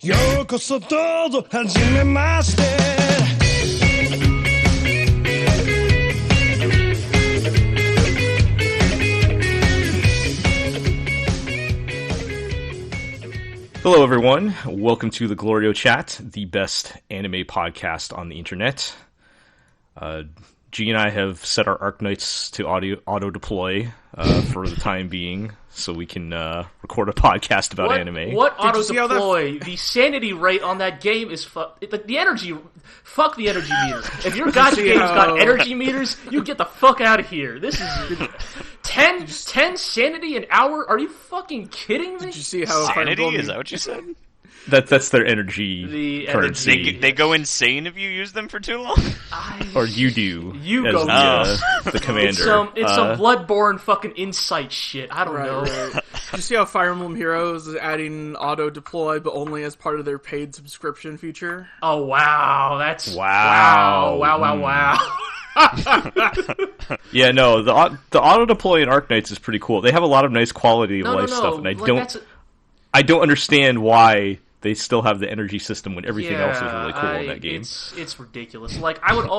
ようこそどうぞはじめまして Hello everyone, welcome to the GLORIO Chat, the best anime podcast on the internet. Gee and I have set our Arknights to auto-deploy for the time being, so we can record a podcast about anime. What auto-deploy? The sanity rate on that game is the energy... Fuck the energy meter. If your gotcha game's got energy meters, you get the fuck out of here. This is... 10 sanity an hour? Are you fucking kidding me? Did you see how sanity? Is that what you said? That's their energy currency. They go insane if you use them for too long? Or you do. You as go the commander. It's some Bloodborne fucking insight shit. I don't know. Right. Did you see how Fire Emblem Heroes is adding auto-deploy, but only as part of their paid subscription feature? Oh, wow. That's... Wow. Wow. Yeah, no, the auto-deploy in Arknights is pretty cool. They have a lot of nice quality of life stuff, and I don't understand why they still have the energy system when everything else is really cool in that game. It's ridiculous. Like I could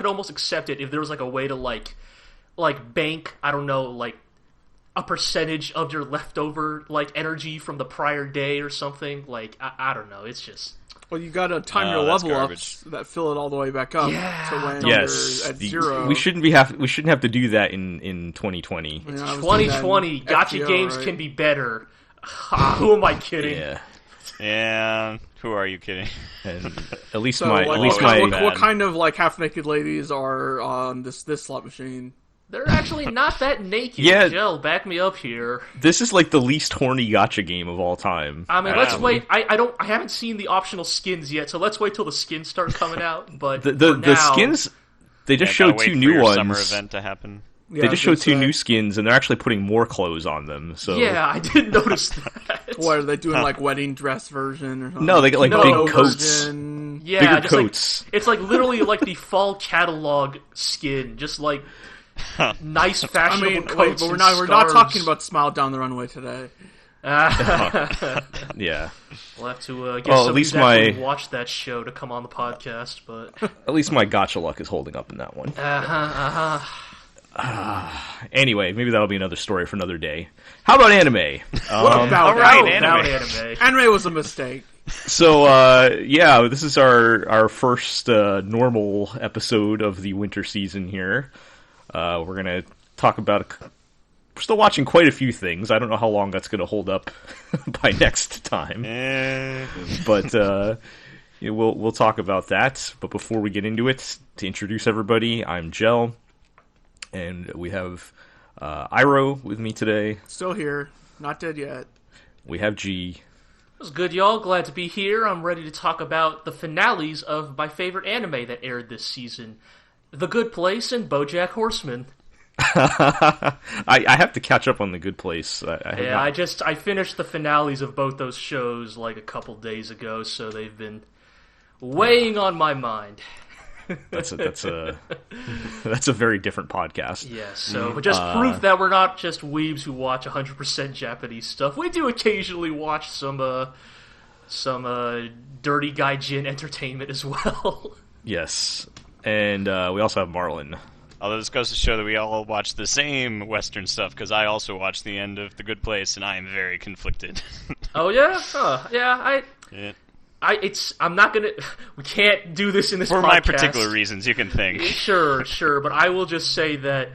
almost accept it if there was like a way to like bank, I don't know, like a percentage of your leftover like energy from the prior day or something. Like I don't know. It's just. Well, you gotta time your level ups that fill it all the way back up to when you're at zero. We shouldn't have to do that in 2020. It's 2020. Gotcha games can be better. Who am I kidding? Yeah, who are you kidding? And at least what kind of like half-naked ladies are on this slot machine? They're actually not that naked. Yeah, Jill, back me up here. This is like the least horny gacha game of all time. I mean, let's wait. I haven't seen the optional skins yet, so let's wait till the skins start coming out. But the skins, they just showed two new ones. Summer event to happen. They just showed two new skins, and they're actually putting more clothes on them. So yeah, I did notice that. What, are they doing, like, wedding dress version or something? No, they get, like, big coats. Yeah, bigger coats. Like, it's, like, literally like the fall catalog skin. Just, like, nice, fashionable coats but we're not talking about Smile Down the Runway today. Yeah. We'll have to get somebody who's actually watched that show to come on the podcast, but... At least my gacha luck is holding up in that one. Anyway, maybe that'll be another story for another day. How about anime? Anime? Anime was a mistake. So, this is our first normal episode of the winter season here. We're gonna talk about... We're still watching quite a few things. I don't know how long that's gonna hold up by next time. But we'll talk about that. But before we get into it, to introduce everybody, I'm Jel. And we have Iro with me today. Still here. Not dead yet. We have Gee. What's good, y'all? Glad to be here. I'm ready to talk about the finales of my favorite anime that aired this season. The Good Place and Bojack Horseman. I have to catch up on The Good Place. I finished the finales of both those shows like a couple days ago, so they've been weighing on my mind. That's a very different podcast. Yes, so just proof that we're not just weebs who watch 100% Japanese stuff. We do occasionally watch some dirty gaijin entertainment as well. Yes, and we also have Marlon. Although this goes to show that we all watch the same Western stuff, because I also watched the end of The Good Place, and I am very conflicted. Oh yeah? I'm not gonna... We can't do this in this podcast. For my particular reasons, you can think. Sure, but I will just say that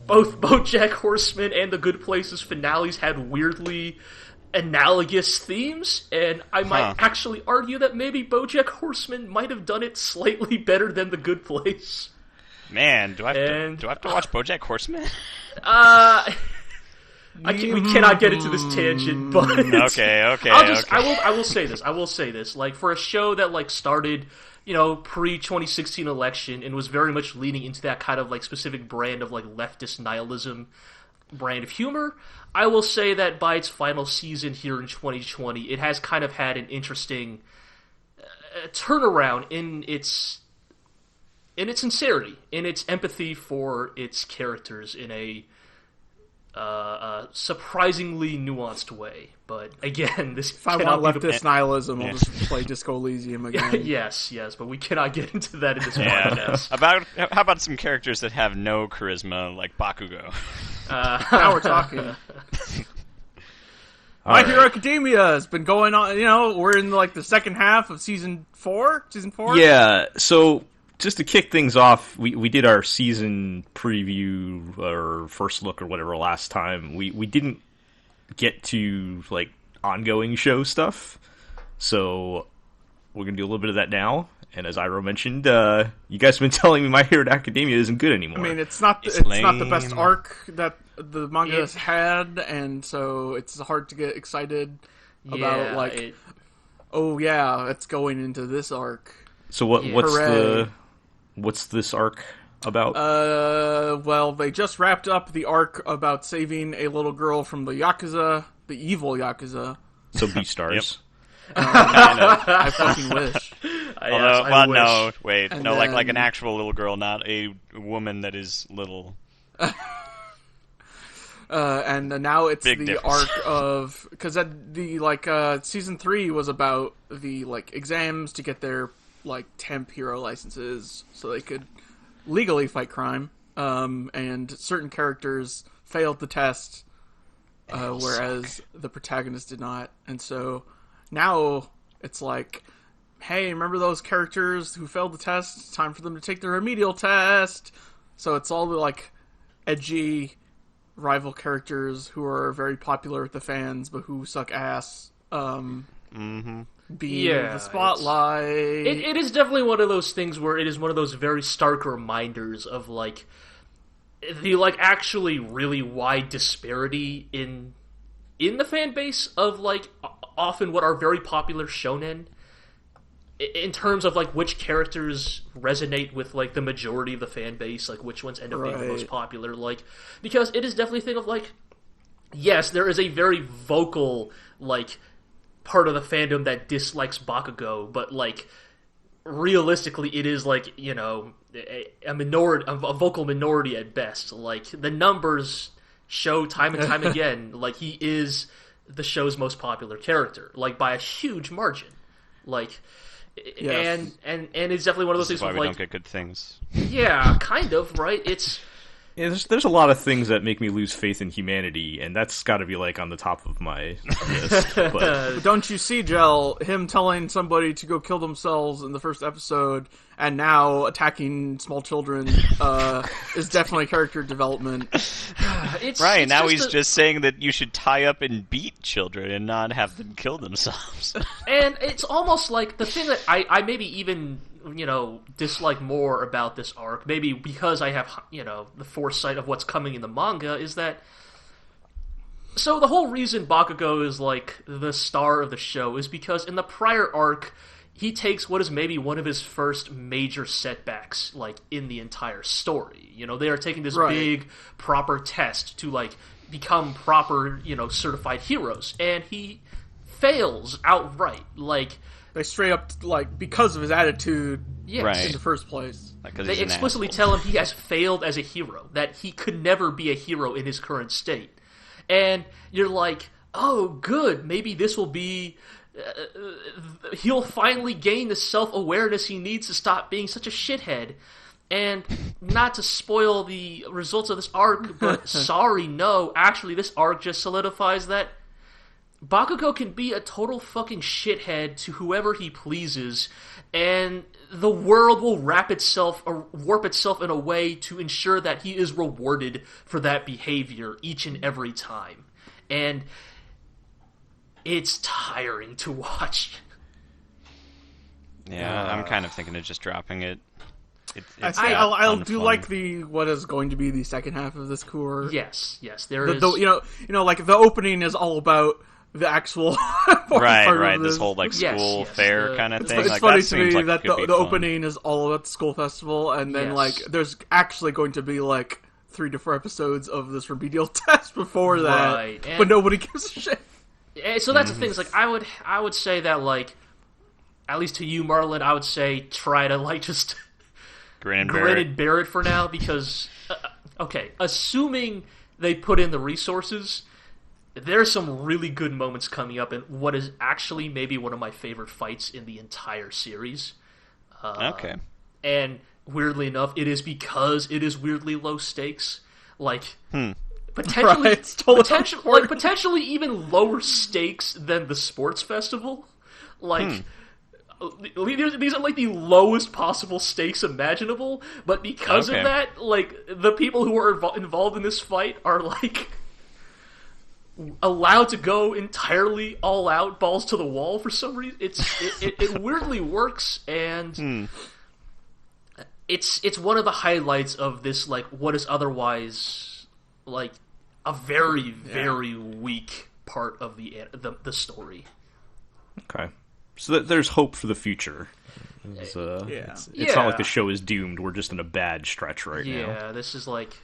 both BoJack Horseman and The Good Place's finales had weirdly analogous themes, and I might actually argue that maybe BoJack Horseman might have done it slightly better than The Good Place. Man, do I have to watch BoJack Horseman? We cannot get into this tangent, but okay. I will say this. Like, for a show that like started, pre-2016 election and was very much leaning into that kind of like specific brand of like leftist nihilism brand of humor, I will say that by its final season here in 2020, it has kind of had an interesting turnaround in its sincerity, in its empathy for its characters in a surprisingly nuanced way. But again, this If I want leftist nihilism, I'll just play Disco Elysium again. yes, but we cannot get into that in this podcast. How about some characters that have no charisma, like Bakugo? Now we're talking. My Hero Academia has been going on, we're in like the second half of season 4? Yeah, so just to kick things off, we did our season preview, or first look, or whatever, last time. We didn't get to, like, ongoing show stuff, so we're going to do a little bit of that now. And as Iro mentioned, you guys have been telling me My Hero Academia isn't good anymore. I mean, it's not the best arc that the manga has had, and so it's hard to get excited about, it's going into this arc. So what's this arc about? Well, they just wrapped up the arc about saving a little girl from the Yakuza, the evil Yakuza. So Beastars. I fucking wish. No, wait. And like an actual little girl, not a woman that is little. And now it's Big the difference. arc of... Because season 3 was about the, exams to get their, temp hero licenses so they could legally fight crime. And certain characters failed the test, whereas the protagonist did not. And so now it's like, hey, remember those characters who failed the test? It's time for them to take their remedial test. So it's all the, edgy rival characters who are very popular with the fans, but who suck ass. The spotlight. It is definitely one of those things where it is one of those very stark reminders of, the, actually really wide disparity in the fan base of, often what are very popular shonen, in terms of, which characters resonate with, the majority of the fan base, which ones end up being the most popular, because it is definitely a thing of, yes, there is a very vocal, part of the fandom that dislikes Bakugo, but, realistically, it is, a vocal minority at best. The numbers show time and time again, he is the show's most popular character, by a huge margin. Yes. And it's definitely one of those things why where, we don't get good things. Yeah, kind of, right? It's... Yeah, there's a lot of things that make me lose faith in humanity, and that's got to be on the top of my list. But don't you see, Jel, him telling somebody to go kill themselves in the first episode, and now attacking small children is definitely character development. Right, now he's just saying that you should tie up and beat children and not have them kill themselves. And it's almost like the thing that I maybe even... dislike more about this arc, maybe because I have, the foresight of what's coming in the manga, is that... So the whole reason Bakugo is, the star of the show is because in the prior arc, he takes what is maybe one of his first major setbacks, in the entire story. They are taking this big, proper test to, become proper, certified heroes, and he fails outright, They straight up, because of his attitude in the first place. They explicitly tell him he has failed as a hero, that he could never be a hero in his current state. And you're like, oh, good, maybe this will be... he'll finally gain the self-awareness he needs to stop being such a shithead. And not to spoil the results of this arc, but sorry, no, actually this arc just solidifies that Bakugo can be a total fucking shithead to whoever he pleases, and the world will warp itself in a way to ensure that he is rewarded for that behavior each and every time. And it's tiring to watch. Yeah, I'm kind of thinking of just dropping it. I do like what is going to be the second half of this cour. Yes, there is. The opening is all about the actual right. This whole school fair kind of thing. It's funny to me that the opening is all about the school festival, and then there's actually going to be 3 to 4 episodes of this remedial test before that, but nobody gives a shit. So that's the thing. Is I would say that at least to you, Marlon, I would say try to just grin and bear it for now, because assuming they put in the resources, there's some really good moments coming up in what is actually maybe one of my favorite fights in the entire series. Okay. And weirdly enough, it is because it is weirdly low stakes. Like, potentially, Right, it's totally potentially even lower stakes than the sports festival. Like, these are like the lowest possible stakes imaginable, but because of that, like, the people who are involved in this fight are, like, allowed to go entirely all out, balls to the wall for some reason. It weirdly works, and it's one of the highlights of this, like, what is otherwise, like, a very, very weak part of the story. Okay. So there's hope for the future. It's not like the show is doomed. We're just in a bad stretch right now. Yeah, this is like...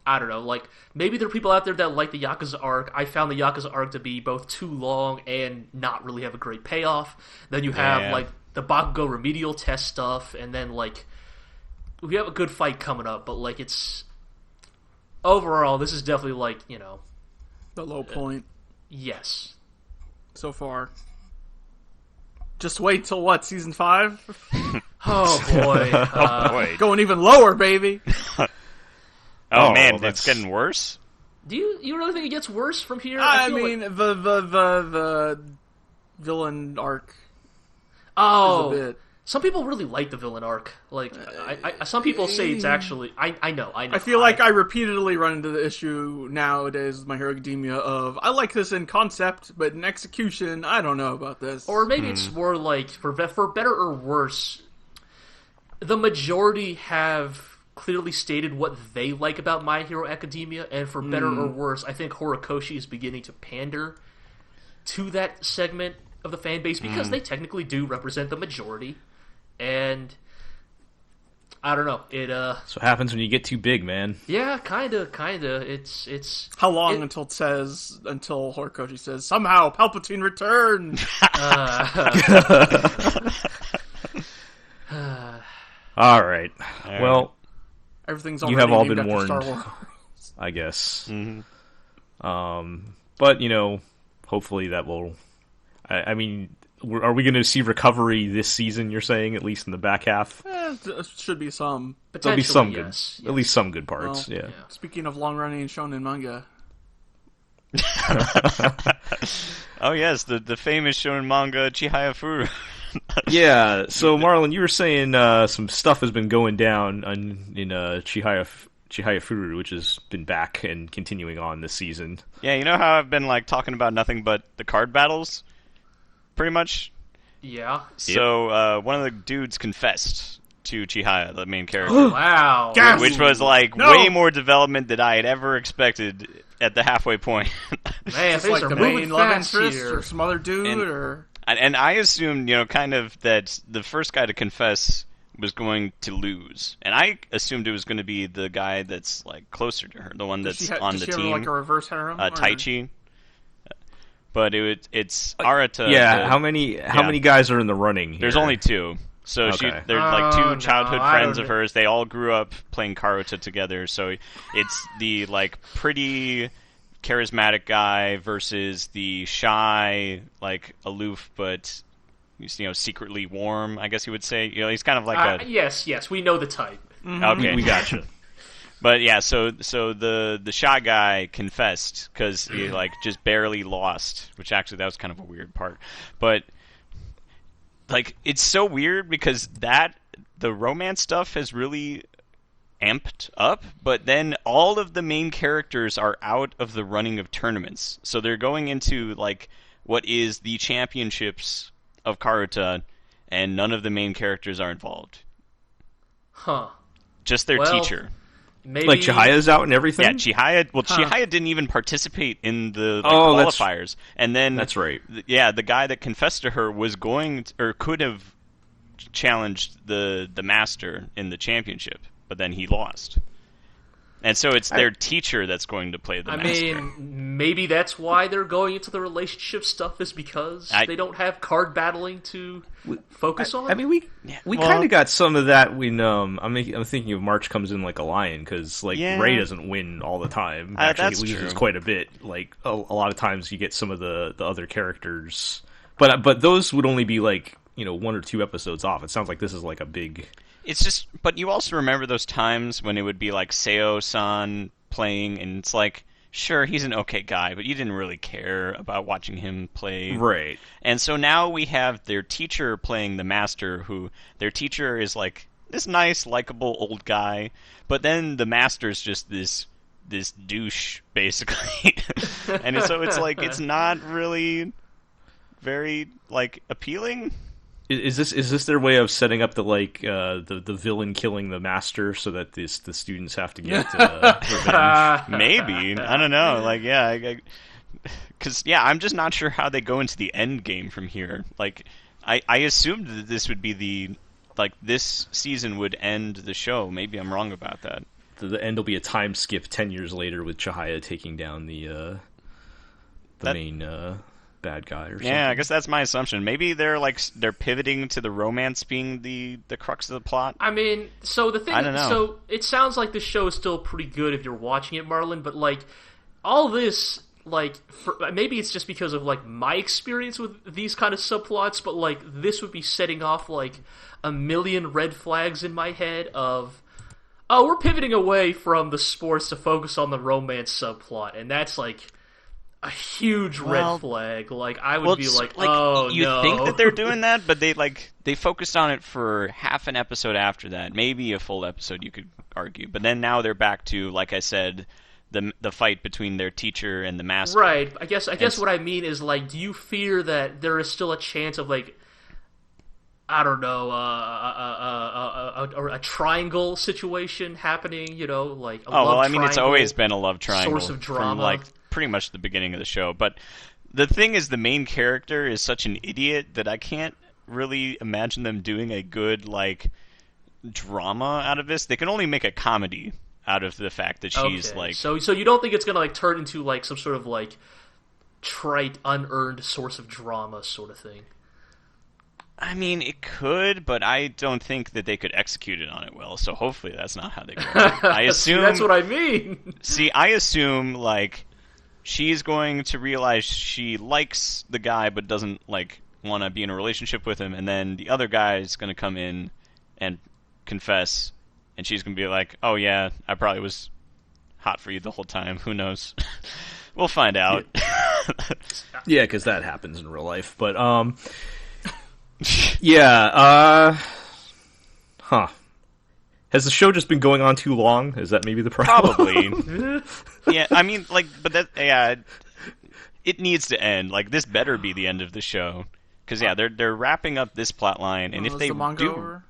I don't know, like, maybe there are people out there that like the Yakuza arc. I found the Yakuza arc to be both too long and not really have a great payoff. Then you have, like, the Bakugo remedial test stuff, and then, like, we have a good fight coming up, but, like, it's... Overall, this is definitely, like, you know... The low point. Yes. So far. Just wait till what, season 5? Oh, boy. Boy. Going even lower, baby. Oh man, it's getting worse? Do you really think it gets worse from here? I mean, like... the villain arc. Oh, is a bit... some people really like the villain arc. Like, some people say it's actually. I know. I feel like I repeatedly run into the issue nowadays with My Hero Academia of I like this in concept, but in execution, I don't know about this. Or maybe it's more like for better or worse, the majority have clearly stated what they like about My Hero Academia, and for better or worse, I think Horikoshi is beginning to pander to that segment of the fan base because they technically do represent the majority, and I don't know. That's what happens when you get too big, man. Yeah, kinda. It's how long until Horikoshi says somehow Palpatine returned? All right. Well. Everything's you already have all named been after warned, Star Wars. I guess. But, you know, hopefully that will... I mean, are we going to see recovery this season, you're saying, at least in the back half? Should be some. There'll be some good... Yes. At least some good parts, Well, yeah. Speaking of long-running shonen manga... Oh yes, the famous shonen manga Chihayafuru. Yeah, so Marlon, you were saying some stuff has been going down in Chihayafuru, which has been back and continuing on this season. Yeah, you know how I've been like talking about nothing but the card battles, pretty much. Yeah. So one of the dudes confessed to Chihaya, the main character. Wow. Which was like way more development than I had ever expected at the halfway point. Man, It's things like are the moving main love fast interest here. or some other dude or... And I assumed, you know, kind of that the first guy to confess was going to lose. And I assumed it was going to be the guy that's, like, closer to her, the one that's on the does she team. have, like, a reverse harem? Taichi. But it's Arata. Yeah, how many guys are in the running here? There's only 2. So Okay. they're like 2 childhood I friends don't of hers. They all grew up playing Karuta together. So it's the, like, pretty... charismatic guy versus the shy, like, aloof, but, you know, secretly warm, I guess you would say. You know, he's kind of like a... Yes, we know the type. Okay. We gotcha. But, yeah, so the shy guy confessed, because he, like, just barely lost, which actually, that was kind of a weird part. But, like, it's so weird, because the romance stuff has really... amped up, but then all of the main characters are out of the running of tournaments. So they're going into, like, what is the championships of Karuta, and none of the main characters are involved. Huh. Just their teacher. Maybe... Like Chihaya's out and everything? Yeah, Chihaya didn't even participate in the qualifiers. And then... That's right. The guy that confessed to her was could have challenged the master in the championship. But then he lost. And so it's their teacher that's going to play the master. I mean, maybe that's why they're going into the relationship stuff, is because they don't have card battling to focus on. I mean, we kind of got some of that when I'm thinking of March comes in like a lion, because Ray doesn't win all the time. Actually, he loses quite a bit. Like a lot of times, you get some of the other characters, but those would only be 1 or 2 episodes off. It sounds like this is like a big. It's just, but you also remember those times when it would be like Seo-san playing, and it's like, sure, he's an okay guy, but you didn't really care about watching him play. Right. And so now we have their teacher playing the master, who their teacher is like this nice, likable old guy, but then the master's just this douche, basically. And so it's like, it's not really very, appealing. Is this their way of setting up the villain killing the master so that the students have to get revenge? Maybe, I don't know. Because I'm just not sure how they go into the end game from here. I assumed that this would be this season would end the show. Maybe I'm wrong about that. The end will be a time skip 10 years later with Chihaya taking down the main. Bad guy or something. Yeah, I guess that's my assumption. Maybe they're pivoting to the romance being the crux of the plot. I mean, so the thing, I don't know. So it sounds like the show is still pretty good if you're watching it, Marlon. But all this, maybe it's just because of my experience with these kind of subplots. But this would be setting off a million red flags in my head of, oh, we're pivoting away from the sports to focus on the romance subplot, and that's a huge red flag. I would be oh, you no. think that they're doing that, but they focused on it for half an episode after that, maybe a full episode, you could argue. But then now they're back to, like I said, the fight between their teacher and the master. Right. I guess what I mean is do you fear that there is still a chance of I don't know, a triangle situation happening? Love triangle, it's always been a love triangle, source of drama, from pretty much the beginning of the show. But the thing is, the main character is such an idiot that I can't really imagine them doing a good drama out of this. They can only make a comedy out of the fact that she's So you don't think it's gonna turn into some sort of trite, unearned source of drama sort of thing? I mean, it could, but I don't think that they could execute it on it well. So hopefully that's not how they go. I assume that's what I mean. See, I assume she's going to realize she likes the guy but doesn't want to be in a relationship with him, and then the other guy is going to come in and confess, and she's going to be like, oh yeah, I probably was hot for you the whole time. Who knows? We'll find out. Yeah, because that happens in real life. But yeah, has the show just been going on too long? Is that maybe the problem? Probably. Yeah, I mean, but it needs to end. This better be the end of the show, because they're wrapping up this plot line, and if they do, over?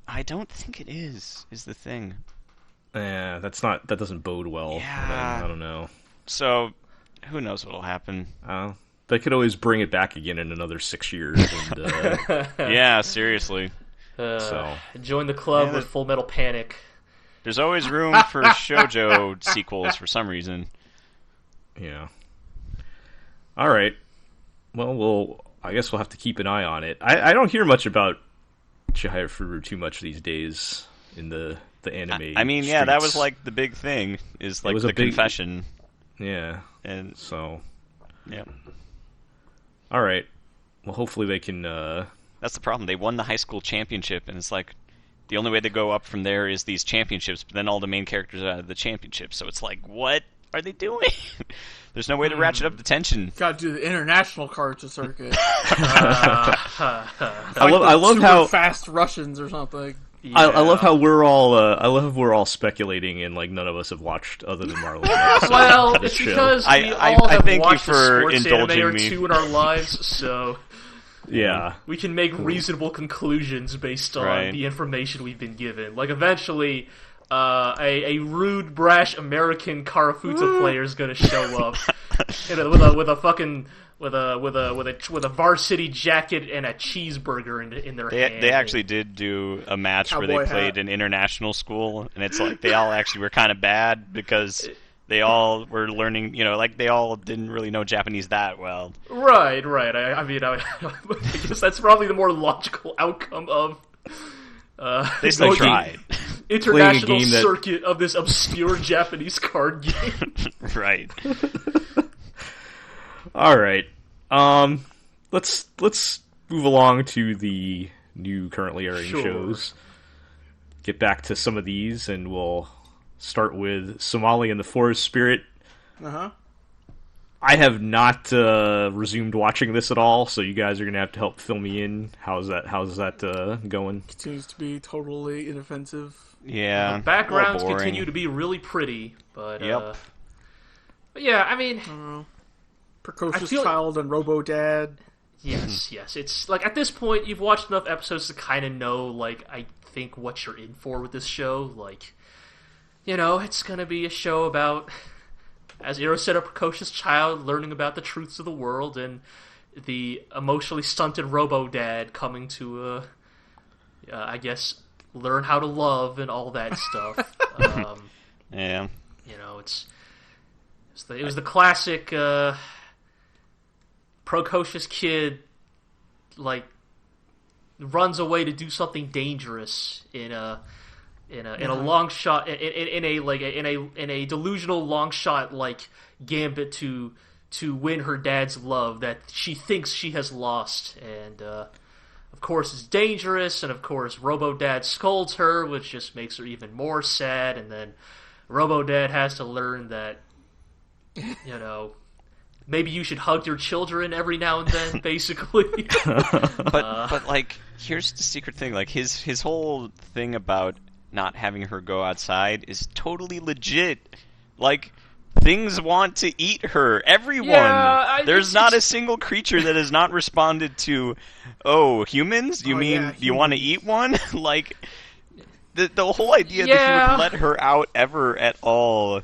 I don't think it is the thing. Yeah, that doesn't bode well. Yeah, I don't know. So, who knows what'll happen? They could always bring it back again in another 6 years. And, yeah, seriously. Join the club with Full Metal Panic. There's always room for shoujo sequels for some reason. Yeah. All right. Well, I guess we'll have to keep an eye on it. I don't hear much about Chihayafuru too much these days in the anime. I mean, streets. that was the big thing, is it was the confession. Yeah. And so. Yeah. All right. Well, hopefully they can. That's the problem. They won the high school championship, and it's the only way to go up from there is these championships, but then all the main characters are out of the championship, so it's what are they doing? There's no way to ratchet up the tension. Got to do the international cards circuit. I love how fast Russians or something. Yeah. I love how we're all speculating, and none of us have watched other than Marlon. Well, it's because we all have thank watched you for a sports indulging anime or me. two in our lives, so yeah, we can make reasonable conclusions based on the information we've been given. Eventually, a rude, brash American Karafuta player is going to show up with with a varsity jacket and a cheeseburger in their hand. They actually did do a match where they played an international school, and it's like they all actually were kind of bad because they all were learning, like they all didn't really know Japanese that well. Right. I mean, I guess that's probably the more logical outcome of they still tried. International circuit of this obscure Japanese card game. Right. All right. Let's move along to the new currently airing shows. Get back to some of these, and we'll start with Somali and the Forest Spirit. Uh-huh. I have not resumed watching this at all, so you guys are gonna have to help fill me in. How's that going? Continues to be totally inoffensive. Yeah. The backgrounds continue to be really pretty, but yep. But yeah, I mean, Precocious Child and Robo Dad. Yes. It's like at this point you've watched enough episodes to kind of know, like, I think what you're in for with this show. Like, it's gonna be a show about, as Iro said, a precocious child learning about the truths of the world, and the emotionally stunted Robo Dad coming to, I guess, learn how to love and all that stuff. Yeah. It was the classic precocious kid, like, runs away to do something dangerous in a long shot, in a delusional long shot, like, gambit to win her dad's love that she thinks she has lost, and of course it's dangerous, and of course Robo Dad scolds her, which just makes her even more sad, and then Robo Dad has to learn that maybe you should hug your children every now and then, basically. But like, here's the secret thing. Like, his whole thing about not having her go outside is totally legit. Like, things want to eat her. Everyone. Yeah, There's not a single creature that has not responded to, oh, humans? Do you want to eat one? Like, the whole idea that he would let her out ever at all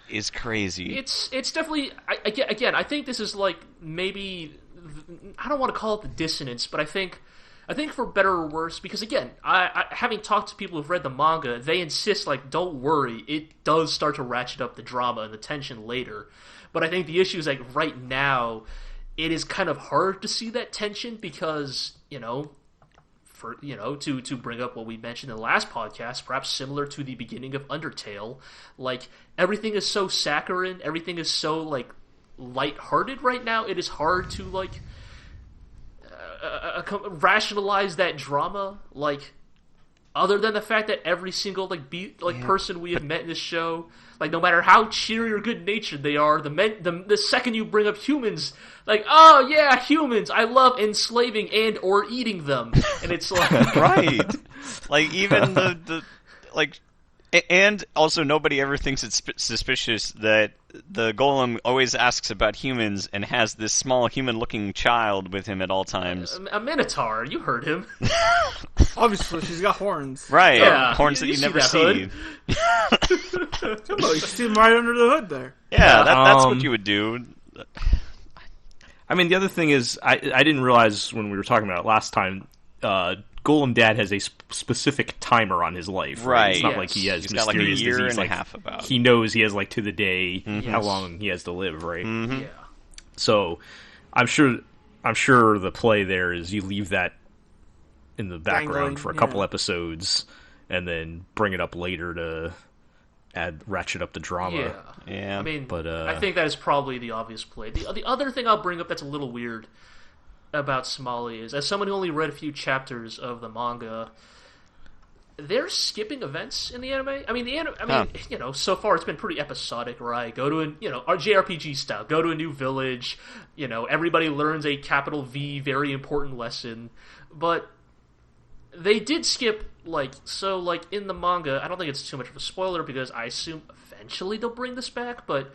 is crazy. It's definitely, again, I think this is like, maybe, I don't want to call it the dissonance, but I think for better or worse, because again, I having talked to people who've read the manga, they insist, like, don't worry, it does start to ratchet up the drama and the tension later. But I think the issue is, like, right now, it is kind of hard to see that tension because, to bring up what we mentioned in the last podcast, perhaps similar to the beginning of Undertale, like, everything is so saccharine, everything is so, like, lighthearted right now, it is hard to, like, rationalize that drama, like, other than the fact that every single, like, person we have met in this show, like, no matter how cheery or good-natured they are, the second you bring up humans, like, oh yeah, humans, I love enslaving and or eating them, and it's like right, like, even the like, and also nobody ever thinks it's suspicious that the golem always asks about humans and has this small human-looking child with him at all times. A minotaur, you heard him. Obviously, she's got horns. Right, yeah, horns that you never see. You see them right under the hood there. Yeah, that's what you would do. I mean, the other thing is, I didn't realize when we were talking about it last time, Golem Dad has a specific timer on his life. Right. It's not like he has He's got like a year disease. and a half about. He knows he has, like, to the day Yes. how long he has to live, right? Mm-hmm. Yeah. So I'm sure the play there is you leave that in the background Dangling, for a couple episodes and then bring it up later to ratchet up the drama. Yeah. I mean, But, I think that is probably the obvious play. The other thing I'll bring up that's a little weird about Somali is, as someone who only read a few chapters of the manga, they're skipping events in the anime. I mean, so far it's been pretty episodic, right? Go to our JRPG style. Go to a new village. Everybody learns a capital V, very important lesson. But they did skip, like, in the manga, I don't think it's too much of a spoiler because I assume eventually they'll bring this back, but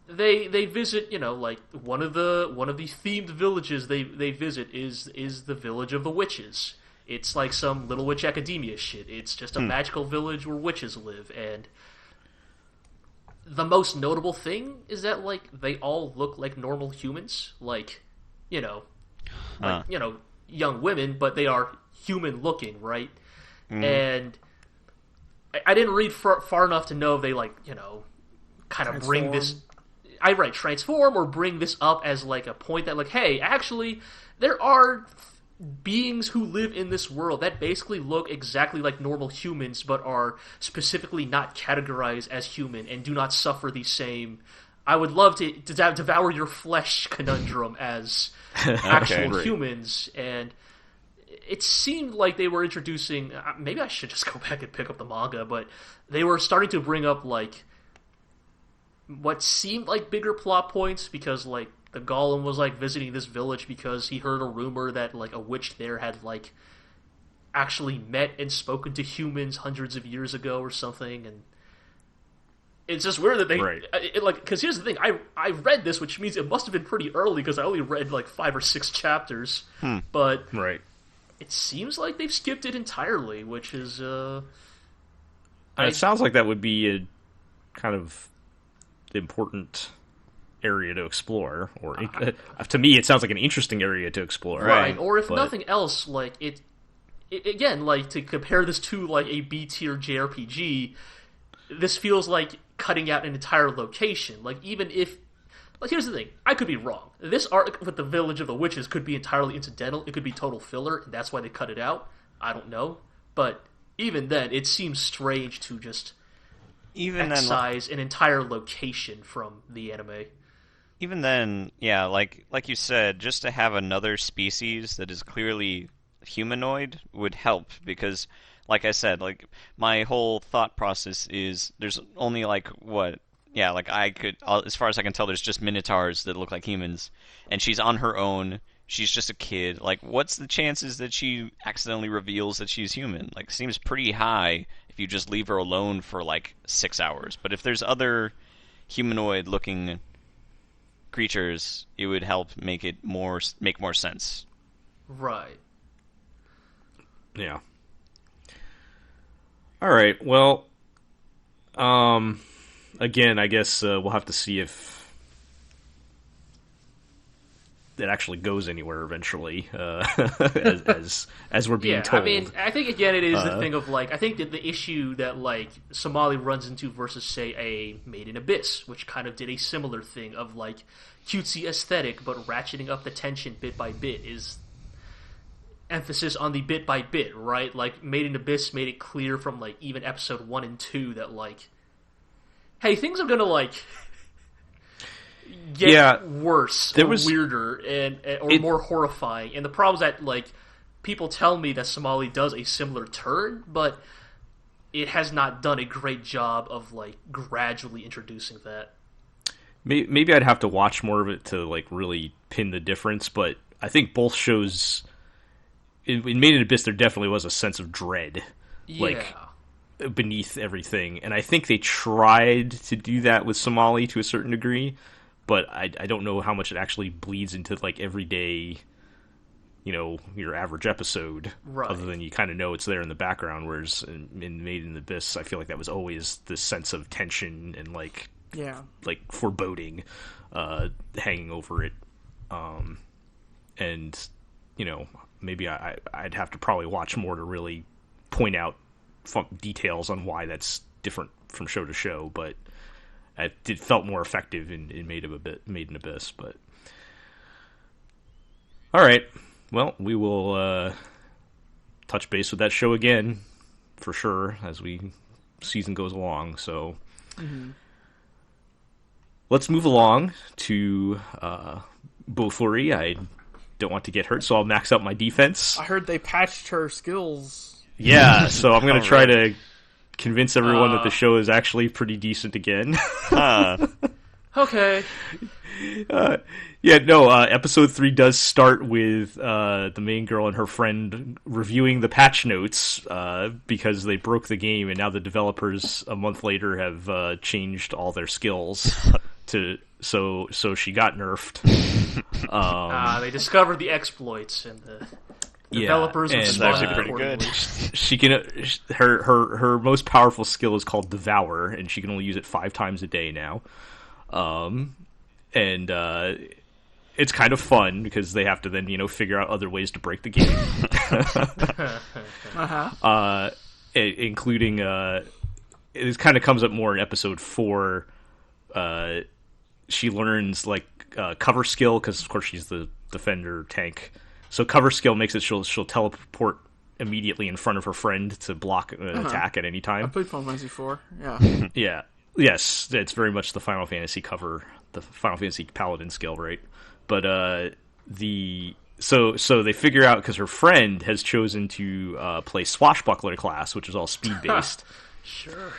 they visit, like, one of the themed villages they visit is the village of the witches. It's like some Little Witch Academia shit. It's just a magical village where witches live, and the most notable thing is that, like, they all look like normal humans. Like, you know, young women, but they are human-looking, right? And I didn't read far enough to know if they, like, you know, kind of bring this... transform or bring this up as, like, a point that, like, hey, actually, there are beings who live in this world that basically look exactly like normal humans, but are specifically not categorized as human and do not suffer the same... I would love to devour your flesh conundrum as actual humans, and it seemed like they were introducing... maybe I should just go back and pick up the manga, but they were starting to bring up, like, what seemed like bigger plot points, because, like, the Golem was, like, visiting this village because he heard a rumor that, like, a witch there had, like, actually met and spoken to humans hundreds of years ago or something, and it's just weird that they... Right. Because here's the thing, I read this, which means it must have been pretty early, because I only read, like, 5 or 6 chapters, but Right. it seems like they've skipped it entirely, which is, It sounds like that would be a kind of important area to explore, or to me it sounds like an interesting area to explore, right? Or if nothing else, like it again, like, to compare this to, like, a B-tier JRPG, this feels like cutting out an entire location. Like, even if, like, here's the thing, I could be wrong, this arc with the village of the witches could be entirely incidental, it could be total filler, and that's why they cut it out. I don't know, but even then it seems strange to just excise an entire location from the anime. Even then, yeah, like you said, just to have another species that is clearly humanoid would help, because, like I said, like, my whole thought process is there's only, like, as far as I can tell, there's just minotaurs that look like humans, and she's on her own, she's just a kid. Like, what's the chances that she accidentally reveals that she's human? Like, seems pretty high if you just leave her alone for, like, 6 hours. But if there's other humanoid-looking creatures, it would help make more sense. Right. Yeah. All right. Well, again, I guess we'll have to see if it actually goes anywhere eventually, as we're being told. I mean, I think, again, it is the thing of, like, I think that the issue that, like, Somali runs into versus, say, a Made in Abyss, which kind of did a similar thing of, like, cutesy aesthetic, but ratcheting up the tension bit by bit, is emphasis on the bit by bit, right? Like, Made in Abyss made it clear from, like, even episode 1 and 2 that, like, hey, things are gonna, like, get worse or weirder or more horrifying. And the problem is that, like, people tell me that Somali does a similar turn, but it has not done a great job of, like, gradually introducing that. Maybe I'd have to watch more of it to, like, really pin the difference, but I think both shows, in Made in Abyss, there definitely was a sense of dread, like, beneath everything, and I think they tried to do that with Somali to a certain degree, but I don't know how much it actually bleeds into, like, everyday, you know, your average episode, right, other than you kind of know it's there in the background, whereas in Made in Abyss, I feel like that was always this sense of tension and, like, foreboding hanging over it, and, you know, maybe I'd have to probably watch more to really point out details on why that's different from show to show, but it felt more effective in Made in Abyss. But all right, well, we will touch base with that show again for sure as season goes along. So let's move along to BOFURI. I don't want to get hurt, so I'll max out my defense. I heard they patched her skills. Yeah, so I'm going to try to convince everyone that the show is actually pretty decent again. Okay. Episode 3 does start with the main girl and her friend reviewing the patch notes because they broke the game, and now the developers a month later have changed all their skills so she got nerfed. They discovered the exploits and the Developers and respond actually pretty accordingly. good. she can her most powerful skill is called Devour, and she can only use it 5 times a day now. And it's kind of fun because they have to then figure out other ways to break the game. Including it kind of comes up more in episode 4. She learns like cover skill because of course she's the defender tank. So cover skill makes it she'll teleport immediately in front of her friend to block an attack at any I time. played Final Fantasy 4. Yeah. Yeah. Yes, it's very much the Final Fantasy the Final Fantasy Paladin skill, right? But so they figure out because her friend has chosen to play Swashbuckler class, which is all speed based. Sure.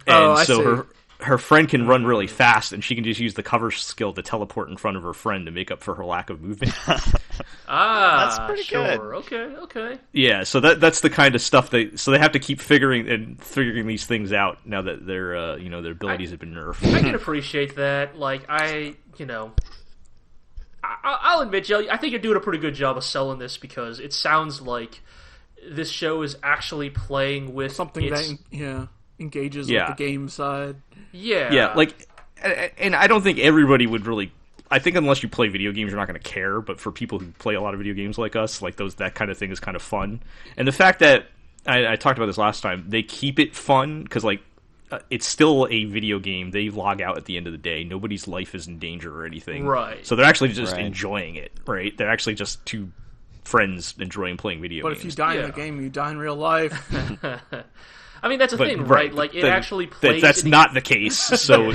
And I so see. her friend can run really fast, and she can just use the cover skill to teleport in front of her friend to make up for her lack of movement. That's pretty sure. good. Okay. Yeah, so that's the kind of stuff they have to keep figuring these things out now that their their abilities have been nerfed. I can appreciate that. Like, I'll admit, Joe, I think you're doing a pretty good job of selling this because it sounds like this show is actually playing with Something its... that engages with the game side. Yeah, like, and I don't think everybody would really. I think unless you play video games, you're not going to care. But for people who play a lot of video games like us, like that kind of thing is kind of fun. And the fact that I talked about this last time, they keep it fun because like it's still a video game. They log out at the end of the day. Nobody's life is in danger or anything. Right. So they're actually just enjoying it. Right. They're actually just two friends enjoying playing video games. But if you die in the game, you die in real life. I mean, that's the thing, right? Like, it actually plays... That's not the case. So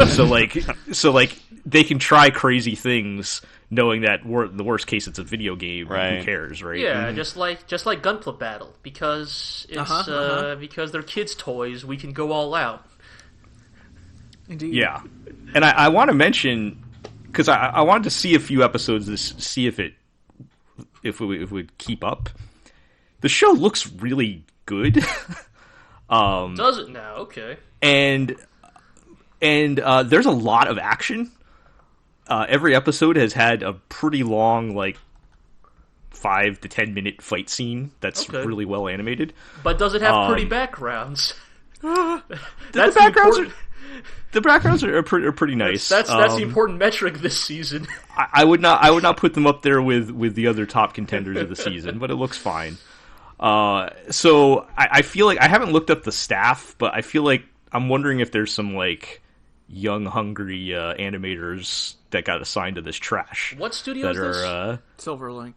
they can try crazy things, knowing that the worst case it's a video game. Right. Who cares, right? Yeah, just like Gunpla Battle, because it's because they're kids' toys. We can go all out. Indeed. Yeah, and I want to mention because I wanted to see a few episodes to see if it would keep up. The show looks really good. Does it now? Okay. And there's a lot of action. Every episode has had a pretty long, like 5 to 10 minute fight scene that's really well animated. But does it have pretty backgrounds? The backgrounds are pretty nice. That's the important metric this season. I would not put them up there with the other top contenders of the season, but it looks fine. So I feel like I haven't looked up the staff, but I feel like I'm wondering if there's some like young, hungry animators that got assigned to this trash. What studio is this? Silverlink.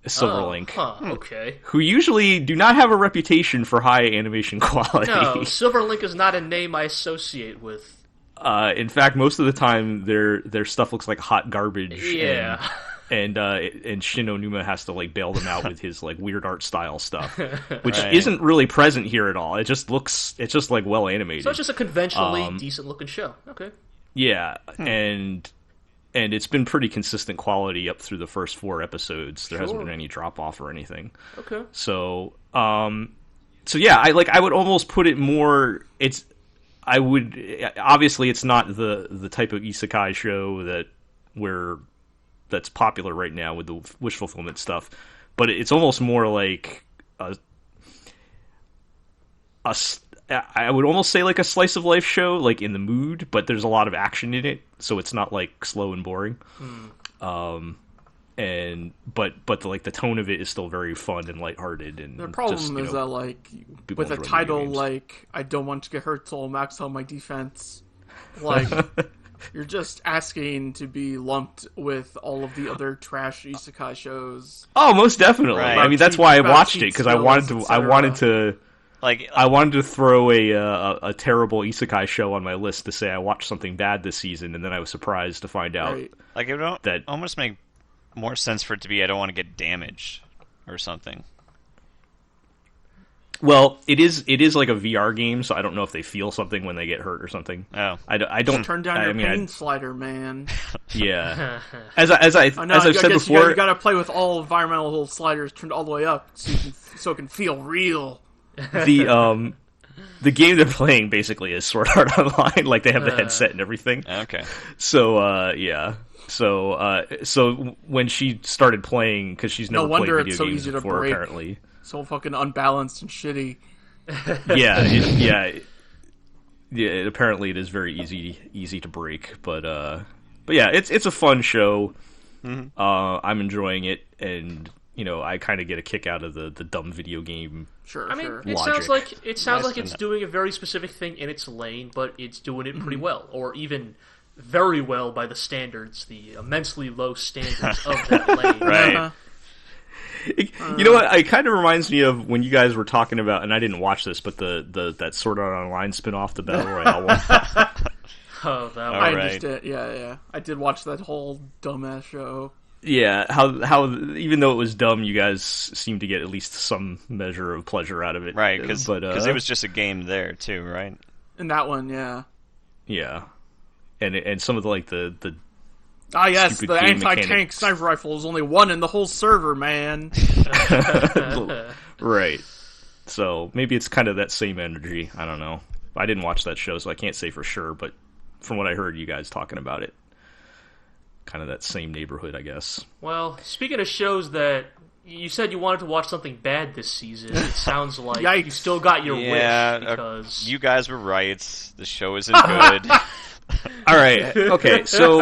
Silverlink. Okay. Who usually do not have a reputation for high animation quality. No, Silverlink is not a name I associate with. In fact, most of the time their stuff looks like hot garbage. Yeah. And Shin Onuma has to like bail them out with his like weird art style stuff, which isn't really present here at all. It's just like well animated. So it's just a conventionally decent looking show. Okay. Yeah, and it's been pretty consistent quality up through the first 4 episodes. There hasn't been any drop off or anything. Okay. So yeah, I would almost put it more. Obviously it's not the type of isekai show that's popular right now with the wish fulfillment stuff, but it's almost more like I would almost say like a slice of life show, like in the mood, but there's a lot of action in it, so it's not like slow and boring. But the tone of it is still very fun and lighthearted. And the problem is that like with a title like I don't want to get hurt, so I'll max out my defense. Like you're just asking to be lumped with all of the other trash isekai shows. Oh, most definitely. Right. I mean, that's why I watched it, because I wanted to throw a terrible isekai show on my list to say I watched something bad this season, and then I was surprised to find out like it would almost make more sense for it to be I don't want to get damaged or something. Well, it is like a VR game, so I don't know if they feel something when they get hurt or something. Oh, I don't turn down your pain slider, man. Yeah, as I've said before, you got to play with all environmental sliders turned all the way up so it can feel real. The game they're playing basically is Sword Art Online. Like they have the headset and everything. Okay. So yeah. So when she started playing, because she's never played wonder video it's so games easy to before, break. apparently. So fucking unbalanced and shitty. Yeah. Apparently, it is very easy to break, but yeah, it's a fun show. Mm-hmm. I'm enjoying it, and I kind of get a kick out of the dumb video game. Sure, I mean, sure. it Logic. sounds like it's doing a very specific thing in its lane, but it's doing it pretty well, or even very well by the standards, the immensely low standards of that lane. Right. Uh-huh. You know what? It kind of reminds me of when you guys were talking about, and I didn't watch this, but that Sword Art Online spin-off, the Battle Royale one. Oh, that All one. I right. understand. Yeah. I did watch that whole dumbass show. Yeah, how even though it was dumb, you guys seemed to get at least some measure of pleasure out of it. Right, because But, it was just a game there too, right? In that one, yeah. Yeah, and some of the Ah, yes, stupid the game anti-tank mechanics. sniper rifle is only one in the whole server, man. right. So maybe it's kind of that same energy. I don't know. I didn't watch that show, so I can't say for sure. But from what I heard, you guys talking about it, kind of that same neighborhood, I guess. Well, speaking of shows that you said you wanted to watch something bad this season, it sounds like you Yikes. still got your Yeah, wish because you guys were right. The show isn't good. All right. Okay. So,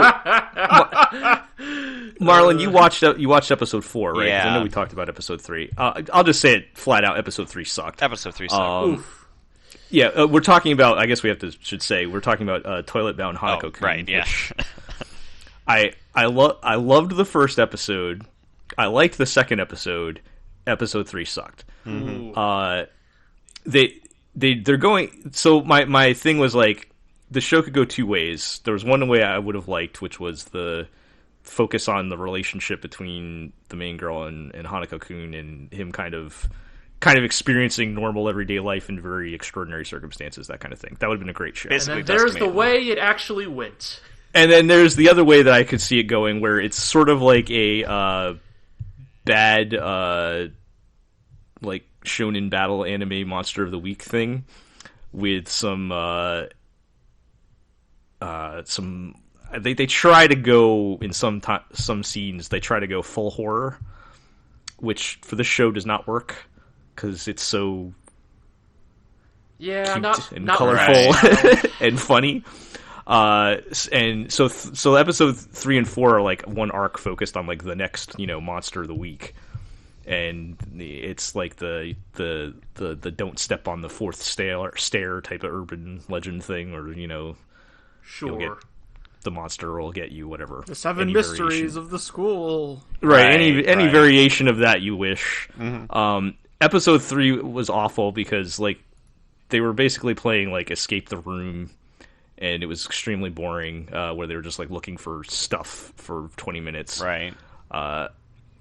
Marlon, you watched episode 4, right? 'Cause Yeah. I know we talked about episode 3. I'll just say it flat out. Episode 3 sucked. Episode 3 sucked. oof. Yeah, we're talking about. I guess we should say we're talking about Toilet Bound Hanako-kun. right, yeah. Which I loved the first episode. I liked the second episode. Episode 3 sucked. Ooh. They're going. So my thing was like, the show could go two ways. There was one way I would have liked, which was the focus on the relationship between the main girl and Hanako-kun, and him kind of experiencing normal everyday life in very extraordinary circumstances, that kind of thing. That would have been a great show. And Basically, then there's Dusk the Maiden. way it actually went. And then there's the other way that I could see it going, where it's sort of like a bad like shonen battle anime monster of the week thing, with some they try to go in some scenes, they try to go full horror, which for this show does not work because it's so Yeah, cute not and not colorful right. and funny. And so episode 3 and 4 are like one arc focused on like the next monster of the week, and it's like the don't step on the fourth stair type of urban legend thing, or Sure. you'll get the monster will get you, whatever. The 7 Any mysteries variation. of the school. Right, Right, any right. variation of that you wish. Episode 3 was awful because like they were basically playing like Escape the Room, and it was extremely boring, where they were just like looking for stuff for 20 minutes. Right.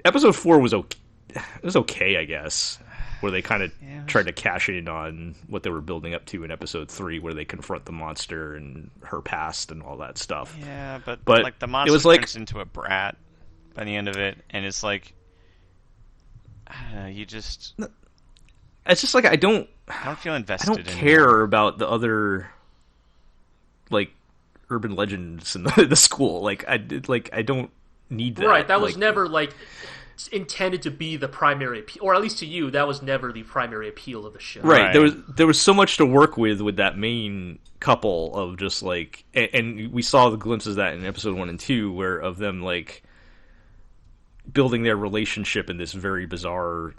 Episode 4 was okay. It was okay, I guess, where they kind of tried to cash in on what they were building up to in episode 3, where they confront the monster and her past and all that stuff. Yeah, but like the it monster was like- turns into a brat by the end of it, and it's like you just It's just like I don't feel I invested. don't anymore. care about the other like urban legends in the school. Like I don't need that. Right, that was Like, never like intended to be the primary appeal, or at least to you, that was never the primary appeal of the show. Right. Right. There was so much to work with that main couple of just like, and we saw the glimpses of that in episode 1 and 2, where of them like building their relationship in this very bizarre,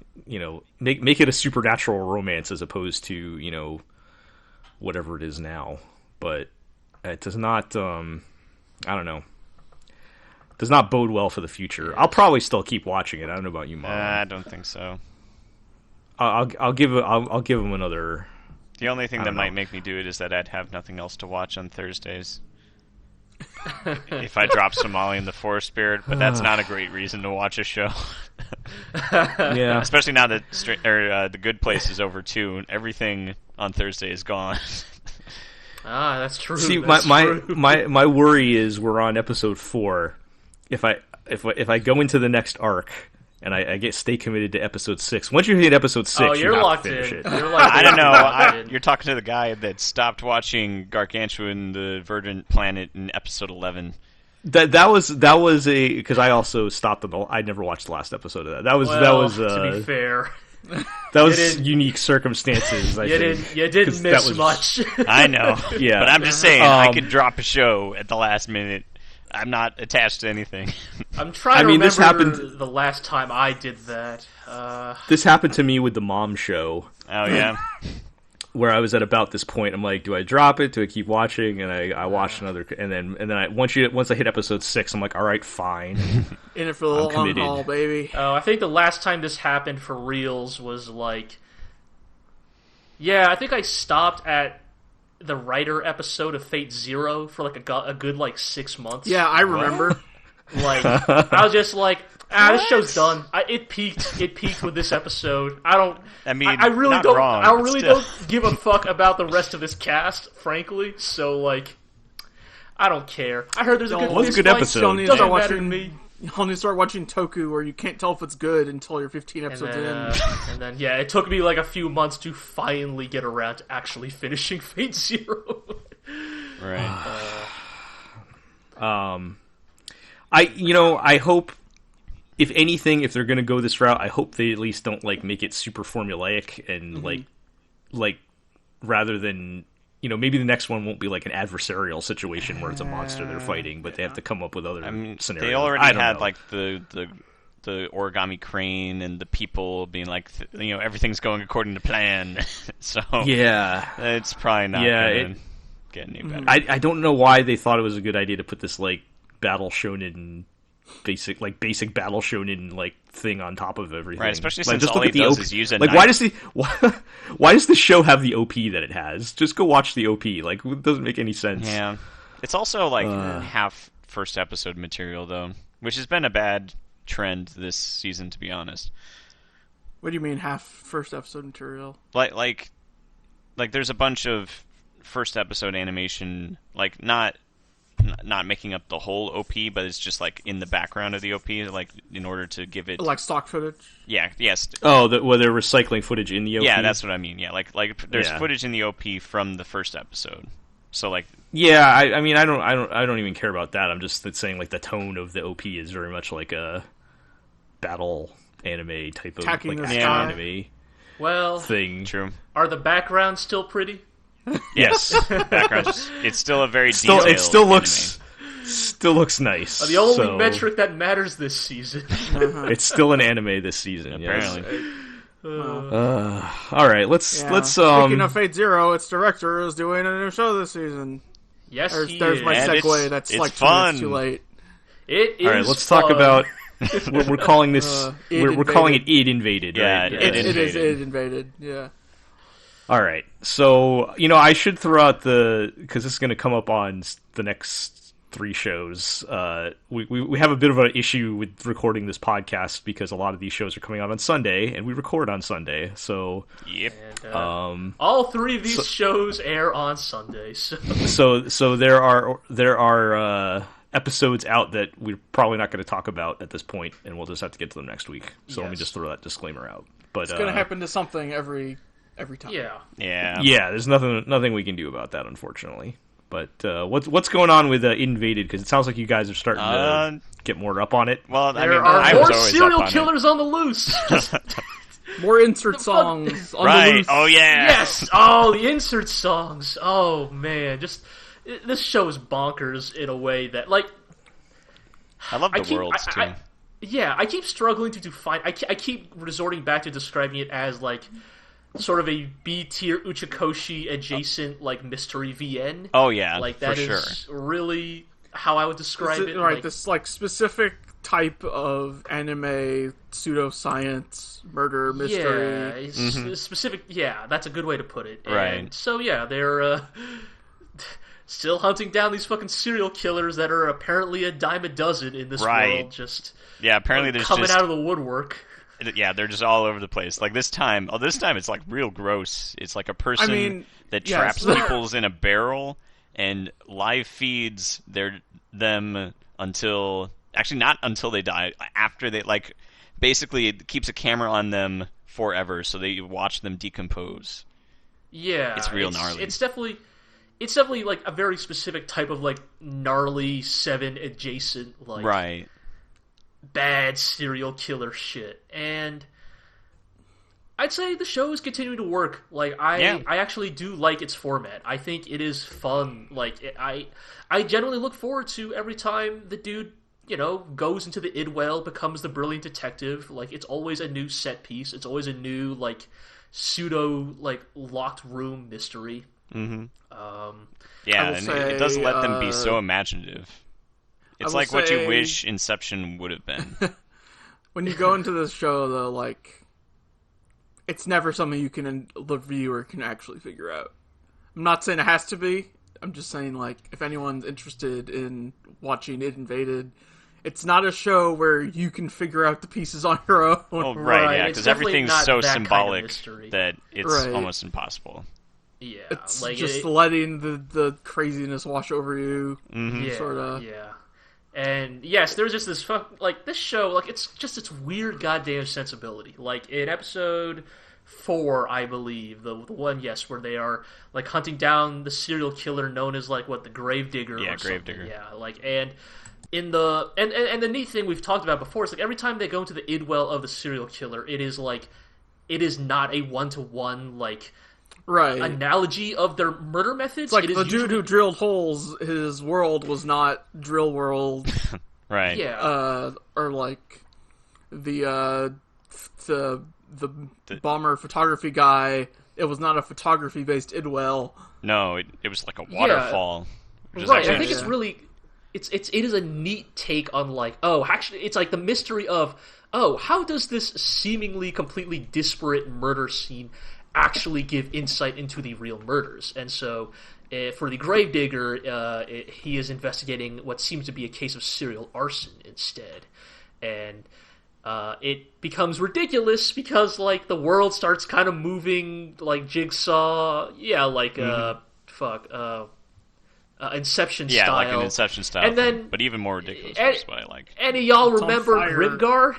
make it a supernatural romance as opposed to whatever it is now. But it does not. I don't know. Does not bode well for the future. I'll probably still keep watching it. I don't know about you, Mom. I don't think so. I'll give him another. The only thing I that don't might know. make me do it is that I'd have nothing else to watch on Thursdays. If I drop Somali in the Forest Spirit, but that's not a great reason to watch a show. Yeah. Especially now that The Good Place is over too, and everything on Thursday is gone. Ah, that's true. See, that's true. my worry is we're on episode 4. If I go into the next arc and I stay committed to episode 6, once you hit episode 6, Oh, you're have locked to finish in. it. You're locked I don't in. know. You're locked in. You're talking to the guy that stopped watching Gargantuan, the Verdant Planet, in episode 11. That was a because I also stopped I never watched the last episode of that. That was to be fair, that was unique circumstances. I think. You didn't miss much. I know. Yeah, but I'm just saying I could drop a show at the last minute. I'm not attached to anything. I'm trying to remember this happened, the last time I did that. This happened to me with the Mom Show. Oh yeah. Where I was at about this point, I'm like, do I drop it? Do I keep watching? And I watched another, and then once I hit episode 6, I'm like, all right, fine. In it for the long haul, baby. I think the last time this happened for reals was like, I think I stopped at the Rider episode of Fate Zero for like a good like 6 months. Yeah, I remember. Like, I was just like, this show's done. It peaked with this episode. I really don't give a fuck about the rest of this cast, frankly. So like, I don't care. I heard there's a good episode. You'll need to start watching Toku, where you can't tell if it's good until you're 15 episodes in. And then it took me like a few months to finally get around to actually finishing Fate Zero. Right. I hope, if anything, if they're going to go this route, I hope they at least don't like make it super formulaic and like rather than, maybe the next one won't be like an adversarial situation where it's a monster they're fighting, but they have to come up with other scenarios. They already had like the origami crane and the people being like, everything's going according to plan. So it's probably not going to get any better. I don't know why they thought it was a good idea to put this like battle shonen basic battle shonen like thing on top of everything, right? Especially like, since all he does is use a knife. why does the show have the OP that it has? Just go watch the OP. Like, it doesn't make any sense. Yeah, it's also like half first episode material though, which has been a bad trend this season, to be honest. What do you mean half first episode material? Like there's a bunch of first episode animation, like not making up the whole OP, but it's just like in the background of the OP, like in order to give it like stock footage. Yeah, yes. Oh, where they're recycling footage in the OP. Yeah, that's what I mean. Yeah, like there's footage in the OP from the first episode. So like, yeah, I mean, I don't even care about that. I'm just saying like the tone of the OP is very much like a battle anime type of like action anime. Well, thing. True. Are the backgrounds still pretty? Yes, background. It's still a very detailed. It still looks nice. The only metric that matters this season. It's still an anime this season. Apparently. Yes. All right, let's. Speaking of Fate Zero, its director is doing a new show this season. Yes, there's my segue. That's like 2 minutes too late. It is. All right, let's talk about. We're calling this. We're calling it Id Invaded. Yeah, right? It is Id Invaded. Yeah. All right, so I should throw out because this is going to come up on the next 3 shows. We have a bit of an issue with recording this podcast because a lot of these shows are coming out on Sunday, and we record on Sunday. So yep, and, all 3 of these shows air on Sundays. So there are episodes out that we're probably not going to talk about at this point, and we'll just have to get to them next week. So let me just throw that disclaimer out. But it's going to happen to something every time. Yeah. There's nothing we can do about that, unfortunately. But what's going on with Invaded? Because it sounds like you guys are starting to get more up on it. Well, there are more serial killers on the loose. More insert songs on the loose. Oh yeah. Yes. Oh, the insert songs. Oh man, this show is bonkers in a way that like. I love the worlds too. I keep struggling to find. I keep resorting back to describing it as like sort of a B-tier Uchikoshi adjacent like mystery VN. Oh yeah, like that is really how I would describe it. Right, like, this like specific type of anime pseudoscience murder mystery. Yeah, specific. Yeah, that's a good way to put it. Right. And so they're still hunting down these fucking serial killers that are apparently a dime a dozen in this world. Just apparently there's coming out of the woodwork. Yeah, they're just all over the place. Like this time it's like real gross. It's like a person that traps peoples in a barrel and live feeds them until not until they die. After they basically it keeps a camera on them forever, so they watch them decompose. Yeah, it's real gnarly. It's definitely it's definitely like a very specific type of like gnarly 7 adjacent like right. bad serial killer shit. And I'd say the show is continuing to work. Like I actually do like its format. I think it is fun. Like I generally look forward to every time the dude, you know, goes into the Idwell, becomes the brilliant detective. Like it's always a new set piece. It's always a new like pseudo like locked room mystery. Mm-hmm. And it does let them be so imaginative. It's like what you wish Inception would have been. When you go into this show, though, like, it's never something the viewer can actually figure out. I'm not saying it has to be. I'm just saying, like, if anyone's interested in watching It Invaded, it's not a show where you can figure out the pieces on your own. Oh, right, yeah, because everything's so symbolic kind of that it's almost impossible. Yeah, it's like just letting the craziness wash over you, sort of. Yeah. And yes, there's just this this show, like it's just its weird goddamn sensibility. Like in episode 4, I believe, the one where they are like hunting down the serial killer known as like the Gravedigger. Yeah, or Gravedigger. Yeah, like and in the and the neat thing we've talked about before is like every time they go into the Idwell of the serial killer, it is not a 1-to-1 like. Right. Analogy of their murder methods. It's like the dude who drilled holes, his world was not drill world. Right. Yeah. Or like the bomber photography guy, it was not a photography based Idwell. No, it was like a waterfall. Yeah. Right. I think it's really it is a neat take on like, actually it's like the mystery of how does this seemingly completely disparate murder scene actually give insight into the real murders. And so for the Gravedigger, he is investigating what seems to be a case of serial arson instead. And it becomes ridiculous because like the world starts kind of moving like Jigsaw, Inception style. Yeah, like an Inception style and then, but even more ridiculous, which is what I like. Any of y'all remember Grimgar?